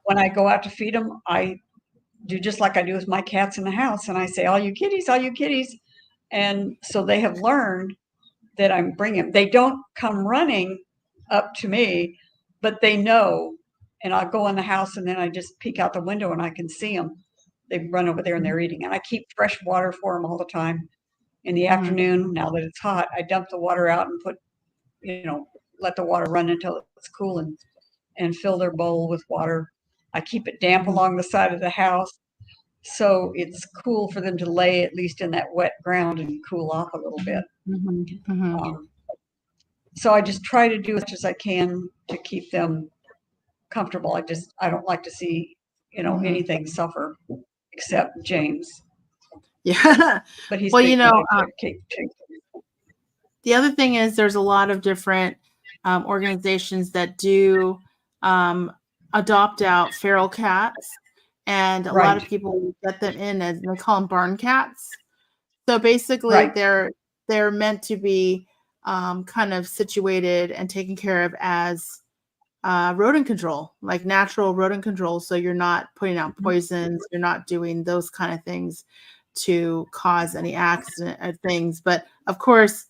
S1: When I go out to feed them, I do just like I do with my cats in the house. And I say, all you kitties, all you kitties. And so they have learned that I'm bringing them. They don't come running up to me, but they know. And I'll go in the house and then I just peek out the window and I can see them. They run over there and they're eating. And I keep fresh water for them all the time. In the afternoon, now that it's hot, I dump the water out and put, let the water run until it's cool and fill their bowl with water. I keep it damp along the side of the house so it's cool for them to lay at least in that wet ground and cool off a little bit. So I just try to do as much as I can to keep them comfortable. I don't like to see, anything suffer except James.
S2: Yeah.
S1: But he's
S2: well, the other thing is there's a lot of different organizations that do adopt out feral cats, and a lot of people get them in as they call them barn cats. So basically they're meant to be kind of situated and taken care of as rodent control, like natural rodent control. So you're not putting out poisons, you're not doing those kind of things to cause any accident or things. But of course,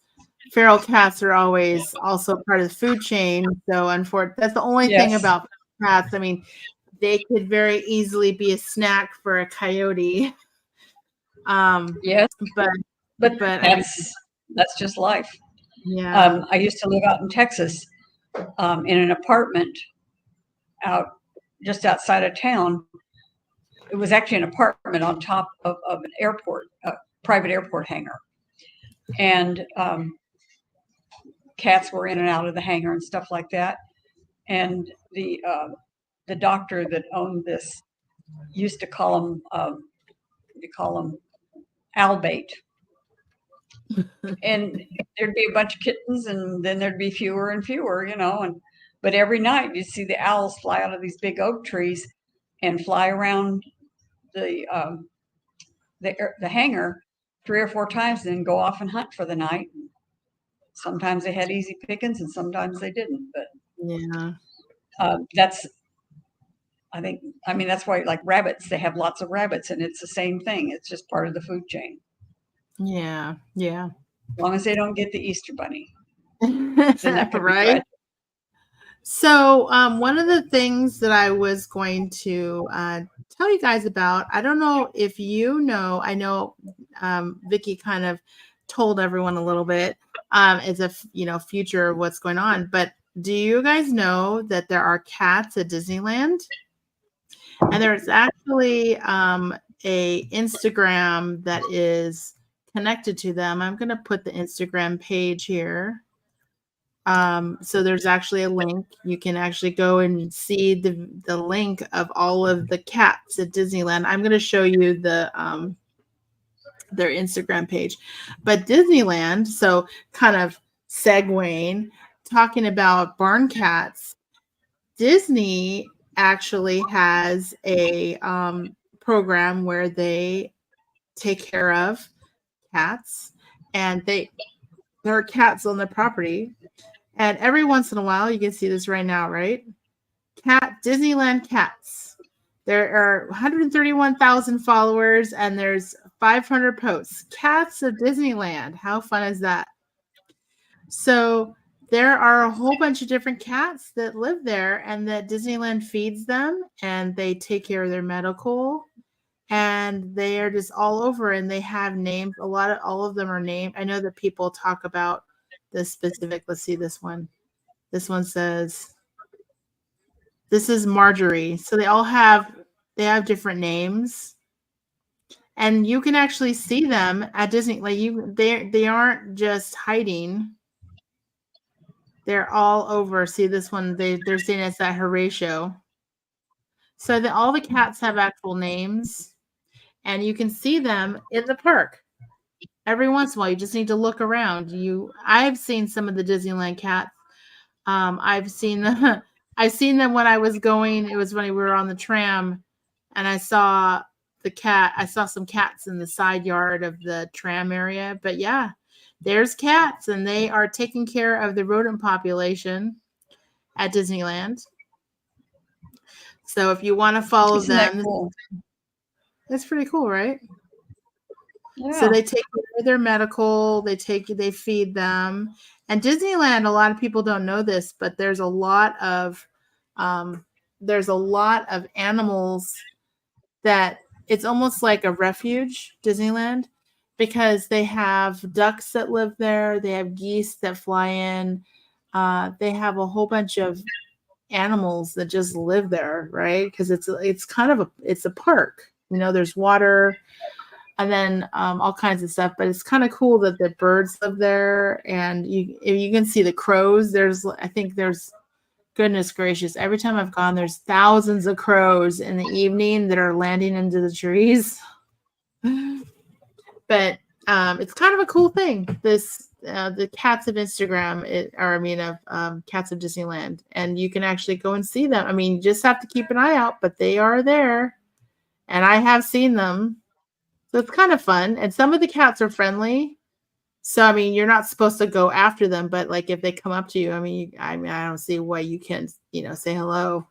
S2: feral cats are always also part of the food chain. So unfortunately, that's the only thing about cats. I mean, they could very easily be a snack for a coyote.
S1: Yes, but that's just life.
S2: Yeah.
S1: I used to live out in Texas in an apartment out just outside of town. It was actually an apartment on top of an airport, a private airport hangar. And cats were in and out of the hangar and stuff like that. And the doctor that owned this used to call them owl bait. And there'd be a bunch of kittens and then there'd be fewer and fewer, but every night you'd see the owls fly out of these big oak trees and fly around the hangar 3 or 4 times and then go off and hunt for the night. Sometimes they had easy pickings and sometimes they didn't, but that's why, like rabbits, they have lots of rabbits and it's the same thing. It's just part of the food chain.
S2: Yeah.
S1: As long as they don't get the Easter bunny.
S2: Right. So one of the things that I was going to tell you guys about, I don't know if you know, I know Vicki kind of told everyone a little bit as a future of what's going on, but do you guys know that there are cats at Disneyland? And there's actually a Instagram that is connected to them. I'm going to put the Instagram page here. So there's actually a link. You can actually go and see the link of all of the cats at Disneyland. I'm going to show you their Instagram page. But Disneyland, so kind of segueing, talking about barn cats, Disney actually has a program where they take care of cats, and there are cats on their property. And every once in a while, you can see this right now, right? Disneyland cats. There are 131,000 followers, and there's 500 posts. Cats of Disneyland. How fun is that? So there are a whole bunch of different cats that live there, and that Disneyland feeds them, and they take care of their medical, and they are just all over, and they have names. All of them are named. I know that people talk about the specific. Let's see this one. This one says, this is Marjorie. So they have different names, and you can actually see them at Disney. Like they aren't just hiding. They're all over. See this one? They're saying it's at Horatio. So all the cats have actual names, and you can see them in the park. Every once in a while, you just need to look around. I've seen some of the Disneyland cats. I've seen them when I was going. It was when we were on the tram, and I saw some cats in the side yard of the tram area. But yeah, there's cats, and they are taking care of the rodent population at Disneyland. So if you want to follow them,
S1: cool?
S2: That's pretty cool, right?
S1: Yeah.
S2: So they take care of their medical, they feed them. And Disneyland, a lot of people don't know this, but there's a lot of animals that it's almost like a refuge, Disneyland, because they have ducks that live there, they have geese that fly in, they have a whole bunch of animals that just live there, right? Because it's kind of a park. There's water, and then all kinds of stuff. But it's kind of cool that the birds live there, and you can see the crows. There's goodness gracious, every time I've gone, there's thousands of crows in the evening that are landing into the trees. But it's kind of a cool thing. The cats of Instagram, cats of Disneyland, and you can actually go and see them. You just have to keep an eye out, but they are there, and I have seen them. So it's kind of fun. And some of the cats are friendly. So, you're not supposed to go after them, but like if they come up to you, I don't see why you can't, say hello.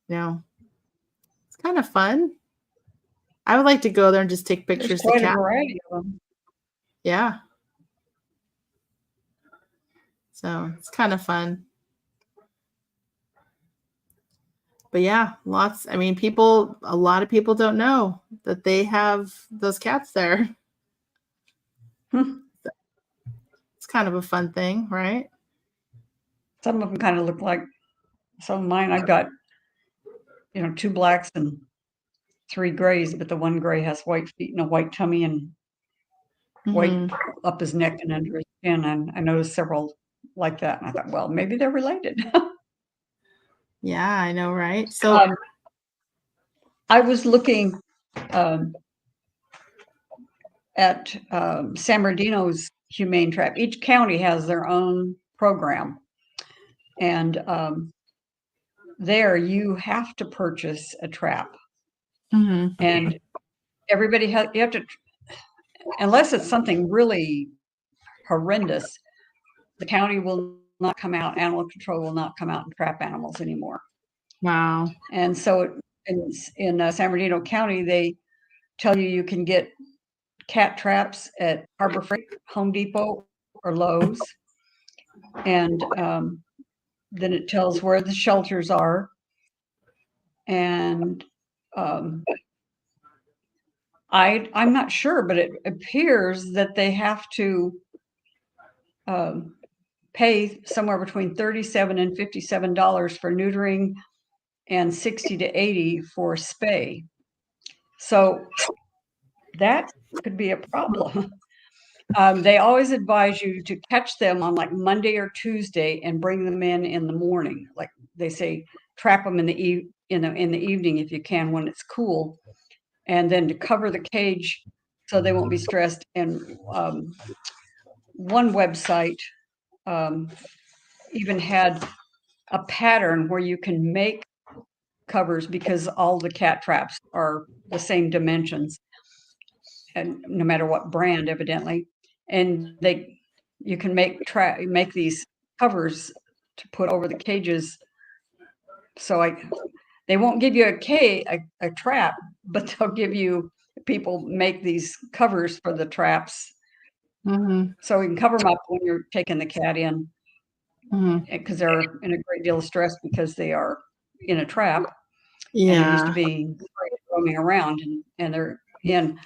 S2: It's kind of fun. I would like to go there and just take pictures.
S1: There's quite a variety of them.
S2: Yeah. So it's kind of fun. But yeah, a lot of people don't know that they have those cats there. It's kind of a fun thing, right?
S1: Some of them kind of look like some of mine. I've got, 2 blacks and 3 grays, but the one gray has white feet and a white tummy and white up his neck and under his chin. And I noticed several like that. And I thought, well, maybe they're related.
S2: Yeah, I know, right? So
S1: I was looking at San Bernardino's Humane Trap. Each county has their own program. And there you have to purchase a trap. And everybody you have to, unless it's something really horrendous, the county will not come out, animal control will not come out and trap animals anymore.
S2: Wow.
S1: And so in San Bernardino County, they tell you can get cat traps at Harbor Freight, Home Depot, or Lowe's. And then it tells where the shelters are. And I'm not sure, but it appears that they have to pay somewhere between $37 and $57 for neutering and $60 to $80 for spay. So that could be a problem. They always advise you to catch them on like Monday or Tuesday and bring them in the morning. Like they say, trap them in the evening if you can when it's cool, and then to cover the cage so they won't be stressed. And one website even had a pattern where you can make covers because all the cat traps are the same dimensions, and no matter what brand, evidently. And you can make these covers to put over the cages. So they won't give you a trap, but they'll give you, people make these covers for the traps. So you can cover them up when you're taking the cat in, because they're in a great deal of stress because they are in a trap. And they're used to being roaming around, and they're in.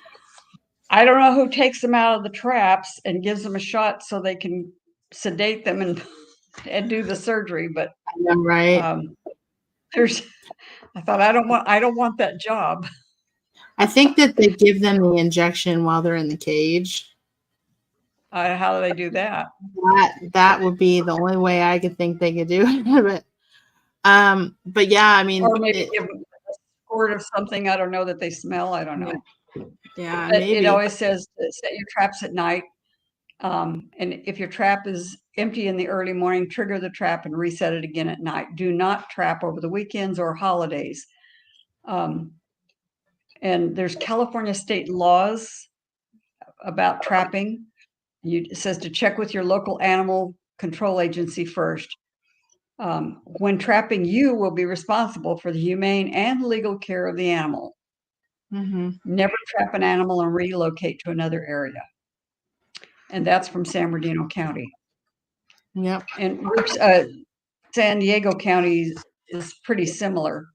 S1: I don't know who takes them out of the traps and gives them a shot so they can sedate them and do the surgery. But
S2: right.
S1: I thought, I don't want that job.
S2: I think that they give them the injection while they're in the cage.
S1: How do they do that?
S2: That would be the only way I could think they could do it. But yeah, I mean,
S1: or maybe give them a squirt of something. I don't know, that they smell. I don't know.
S2: Yeah,
S1: but
S2: maybe.
S1: It always says to set your traps at night. And if your trap is empty in the early morning, trigger the trap and reset it again at night. Do not trap over the weekends or holidays. And there's California state laws about trapping. It says to check with your local animal control agency first. When trapping, you will be responsible for the humane and legal care of the animal. Never trap an animal and relocate to another area. And that's from San Bernardino County.
S2: Yep.
S1: And San Diego County is pretty similar.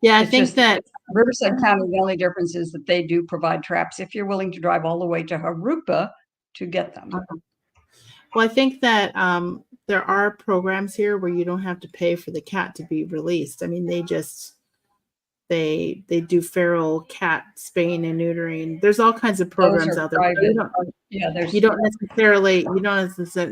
S2: Yeah, I think that
S1: Riverside County, the only difference is that they do provide traps if you're willing to drive all the way to Jurupa to get them.
S2: Well, I think that there are programs here where you don't have to pay for the cat to be released. I mean, they do feral cat spaying and neutering. There's all kinds of programs out there. You don't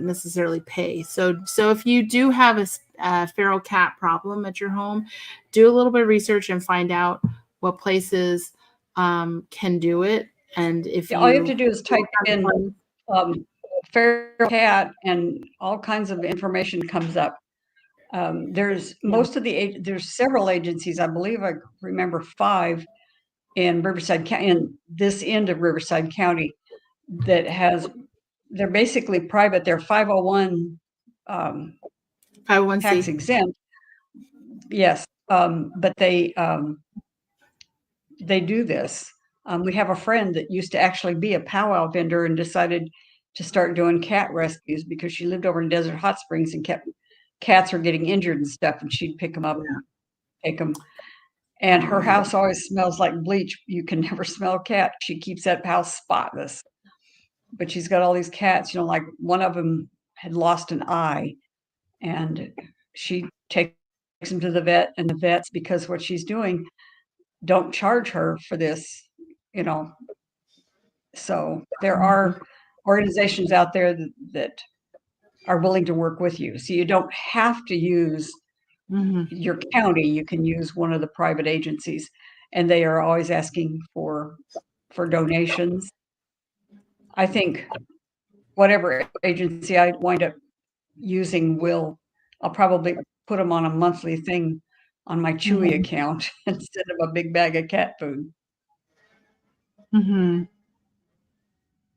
S2: necessarily pay. So if you do have a feral cat problem at your home, do a little bit of research and find out what places can do it. And if
S1: all you have to do is type in feral cat, and all kinds of information comes up. There's several agencies. I believe I remember 5 in Riverside County, in this end of Riverside County, they're basically private. They're 501 tax exempt. Yes, but they do this. We have a friend that used to actually be a powwow vendor and decided to start doing cat rescues because she lived over in Desert Hot Springs and cats were getting injured and stuff, and she'd pick them up, take them. And her house always smells like bleach. You can never smell a cat. She keeps that house spotless. But she's got all these cats, like one of them had lost an eye, and she takes him to the vet, and the vets, because what she's doing, don't charge her for this, So there are organizations out there that are willing to work with you. So you don't have to use your county. You can use one of the private agencies, and they are always asking for donations. I think whatever agency I wind up using I'll probably put them on a monthly thing on my Chewy account instead of a big bag of cat food.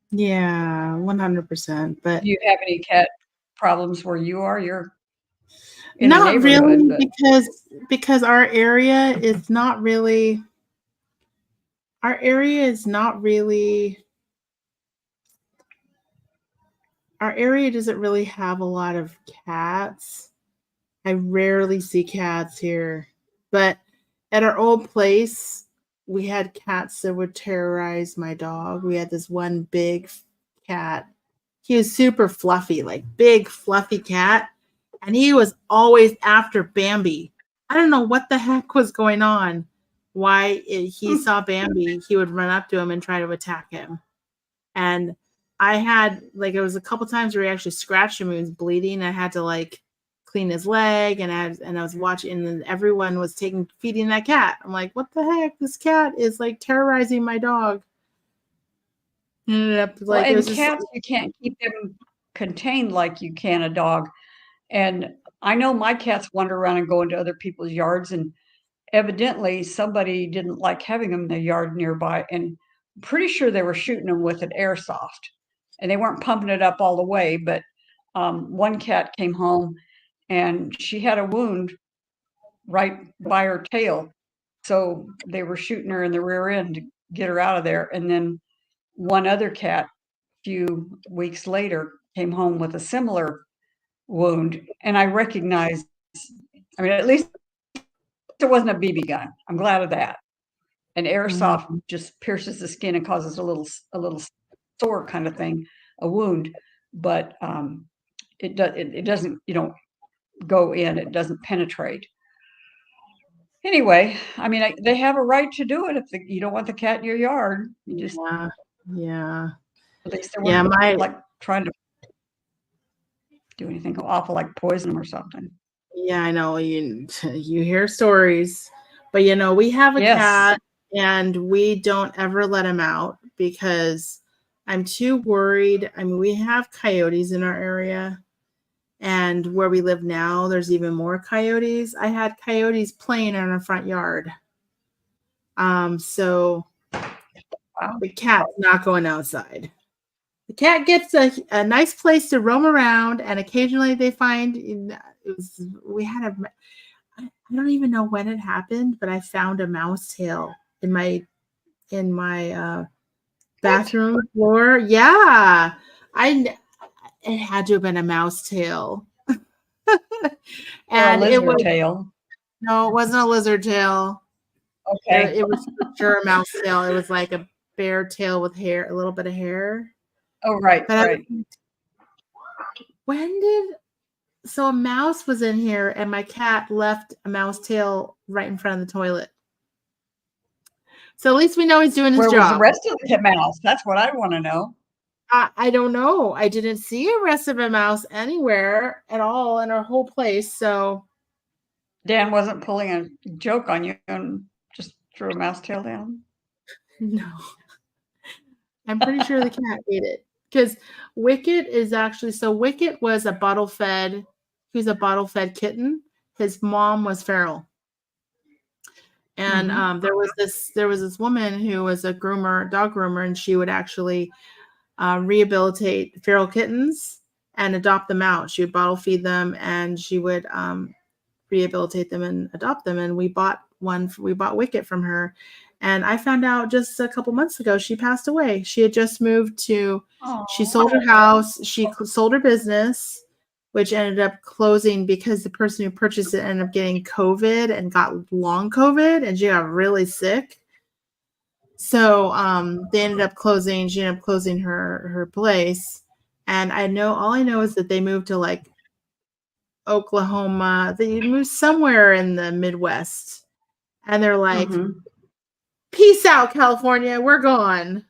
S2: Yeah, 100%. But
S1: do you have any cat problems where you are? You're in
S2: not really,
S1: but
S2: because our area is not really. Our area doesn't really have a lot of cats. I rarely see cats here, but at our old place, we had cats that would terrorize my dog. We had this one big cat. He was super fluffy, like big fluffy cat. And he was always after Bambi. I don't know what the heck was going on, he saw Bambi, he would run up to him and try to attack him. And I had like, it was a couple times where he actually scratched him. He was bleeding. I had to like clean his leg, and I was watching, and then everyone was feeding that cat. I'm like, what the heck? This cat is like terrorizing my dog. Ended up like,
S1: well, and cats, you can't keep them contained like you can a dog. And I know my cats wander around and go into other people's yards, and evidently somebody didn't like having them in the yard nearby, and I'm pretty sure they were shooting them with an airsoft, and they weren't pumping it up all the way. But one cat came home and she had a wound right by her tail, so they were shooting her in the rear end to get her out of there. And then one other cat, a few weeks later, came home with a similar wound, and I recognized, I mean, at least it wasn't a BB gun. I'm glad of that. An airsoft just pierces the skin and causes a little sore kind of thing, a wound, but it doesn't, you don't go in, it doesn't penetrate. Anyway, I mean, they have a right to do it. If you don't want the cat in your yard, you just
S2: yeah.
S1: At least they weren't like trying to do anything awful like poison them or something.
S2: Yeah, I know, you hear stories, but you know, we have a cat, and we don't ever let him out because I'm too worried. I mean, we have coyotes in our area, and where we live now, there's even more coyotes. I had coyotes playing in our front yard. So the cat's not going outside. The cat gets a nice place to roam around, and occasionally they find I don't even know when it happened, but I found a mouse tail in my bathroom floor. Yeah, it had to have been a mouse tail.
S1: And it was tail.
S2: No, it wasn't a lizard tail.
S1: Okay,
S2: it was for sure a mouse tail. It was like a bear tail with hair, a little bit of hair.
S1: Oh, right, right.
S2: So a mouse was in here, and my cat left a mouse tail right in front of the toilet. So at least we know he's doing his job.
S1: Where was the rest of the mouse? That's what I want to know.
S2: I don't know. I didn't see a rest of a mouse anywhere at all in our whole place. So
S1: Dan wasn't pulling a joke on you and just threw a mouse tail down?
S2: No. I'm pretty sure the cat ate it. Because Wicket is actually, so Wicket was a bottle fed kitten. His mom was feral. And there was this woman who was a dog groomer, and she would actually rehabilitate feral kittens and adopt them out. She would bottle feed them, and she would rehabilitate them and adopt them. And we bought Wicket from her. And I found out just a couple months ago, she passed away. She had just moved she sold her house. She sold her business, which ended up closing because the person who purchased it ended up getting COVID and got long COVID, and she got really sick. So they ended up closing. She ended up closing her place. And all I know is that they moved to like Oklahoma. They moved somewhere in the Midwest. And they're like, peace out, California. We're gone.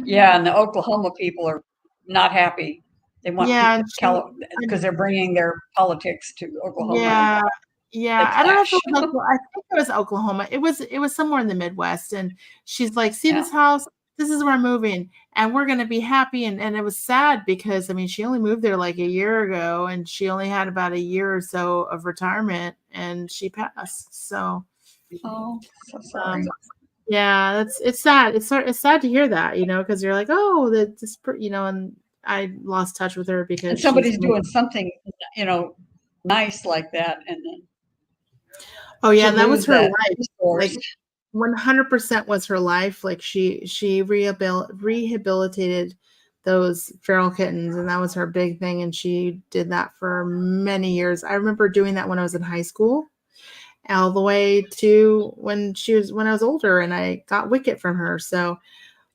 S1: Yeah, and the Oklahoma people are not happy. They want because they're bringing their politics to Oklahoma.
S2: Yeah. I don't know if it was Oklahoma. I think it was Oklahoma. It was somewhere in the Midwest. And she's like, see this house? This is where I'm moving, and we're going to be happy. And it was sad because, I mean, she only moved there like a year ago, and she only had about a year or so of retirement, and she passed. So,
S1: so sorry.
S2: Yeah, it's sad. It's sad to hear that, because you're like, oh, this, and I lost touch with her because
S1: somebody's doing something, nice like that, and then.
S2: Oh yeah, that was her life. Like 100% was her life. Like she rehabilitated those feral kittens, and that was her big thing. And she did that for many years. I remember doing that when I was in high school, all the way to when I was older, and I got Wicket from her. So,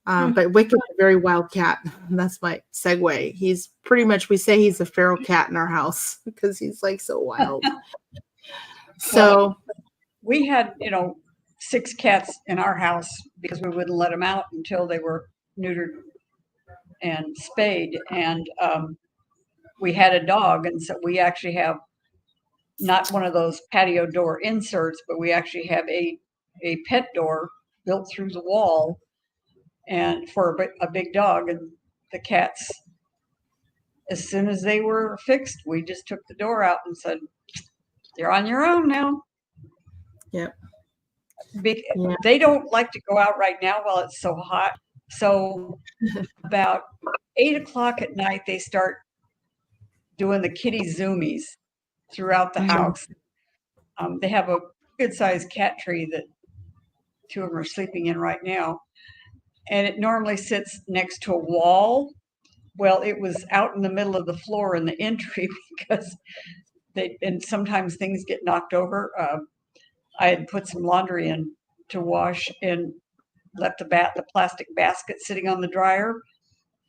S2: but Wicket's a very wild cat. That's my segue. He's pretty much, we say he's a feral cat in our house because he's like so wild. So
S1: we had, 6 cats in our house because we wouldn't let them out until they were neutered and spayed. And we had a dog. And so we actually have not one of those patio door inserts, but we actually have a pet door built through the wall and for a big dog. And the cats, as soon as they were fixed, we just took the door out and said, "You're on your own now."
S2: Yep.
S1: Yeah. They don't like to go out right now while it's so hot. So about 8 o'clock at night, they start doing the kitty zoomies throughout the house. They have a good-sized cat tree that 2 of them are sleeping in right now. And it normally sits next to a wall. Well, it was out in the middle of the floor in the entry because and sometimes things get knocked over. I had put some laundry in to wash and left the plastic basket sitting on the dryer.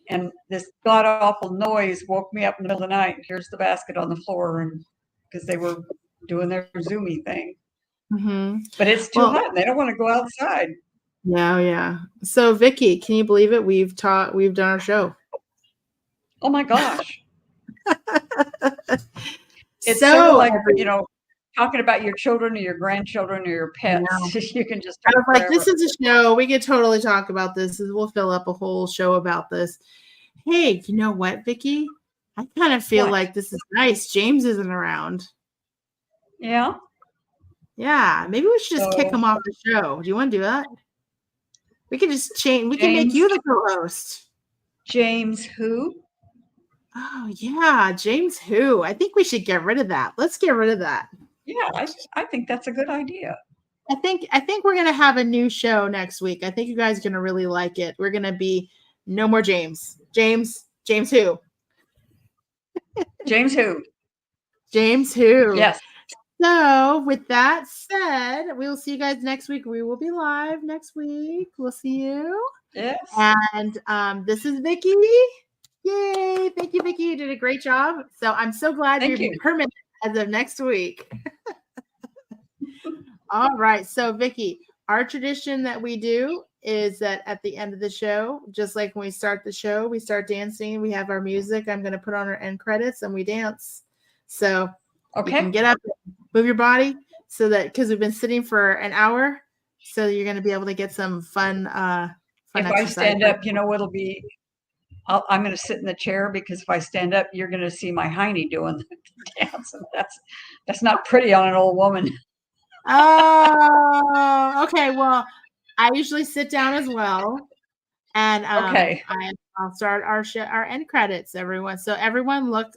S1: And this god-awful noise woke me up in the middle of the night. Here's the basket on the floor, and because they were doing their zoomy thing.
S2: Mm-hmm.
S1: But it's too hot, and they don't want to go outside.
S2: Yeah. So, Vicki, can you believe it? We've done our show.
S1: Oh my gosh! It's so like talking about your children or your grandchildren or your pets. You can just.
S2: I was like, this is a show. We could totally talk about this. We'll fill up a whole show about this. Hey, you know what, Vicki? I kind of feel like this is nice. James isn't around.
S1: Yeah.
S2: Yeah. Maybe we should just kick him off the show. Do you want to do that? We can just change. We can make you the co-host.
S1: James who?
S2: Oh yeah, James who? I think we should get rid of that. Let's get rid of that.
S1: Yeah, I think that's a good idea.
S2: I think we're gonna have a new show next week. I think you guys are gonna really like it. We're gonna be no more James. James who?
S1: James who?
S2: James who?
S1: Yes.
S2: So with that said, we will see you guys next week. We will be live next week. We'll see you.
S1: Yes.
S2: And this is Vicki. Yay! Thank you, Vicki. You did a great job. So I'm so glad you're permanent as of next week. All right. So Vicki, our tradition that we do is that at the end of the show, just like when we start the show, we start dancing. We have our music. I'm going to put on our end credits and we dance. So you can get up, move your body so that because we've been sitting for an hour, so you're going to be able to get some fun.
S1: If I stand up, what'll be. I'm going to sit in the chair because if I stand up, you're going to see my hiney doing the dance, and that's not pretty on an old woman.
S2: Oh, okay. Well, I usually sit down as well, and I'll start our end credits, everyone. So everyone, look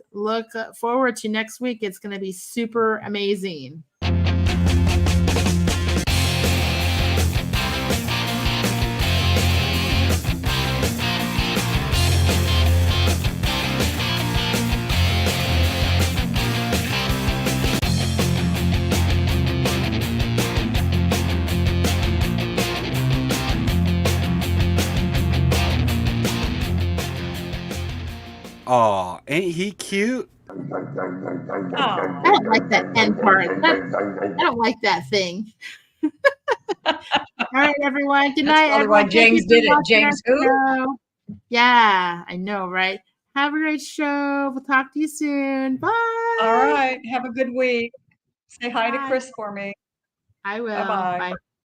S2: forward to next week. It's going to be super amazing.
S3: Aw, ain't he cute?
S2: I don't like that end part. I don't like that thing. All right, everyone. Good night, everyone.
S1: James did it. James who?
S2: Yeah, I know, right? Have a great show. We'll talk to you soon. Bye.
S1: All right. Have a good week. Say hi to Chris for me.
S2: I will.
S1: Bye-bye.
S2: Bye.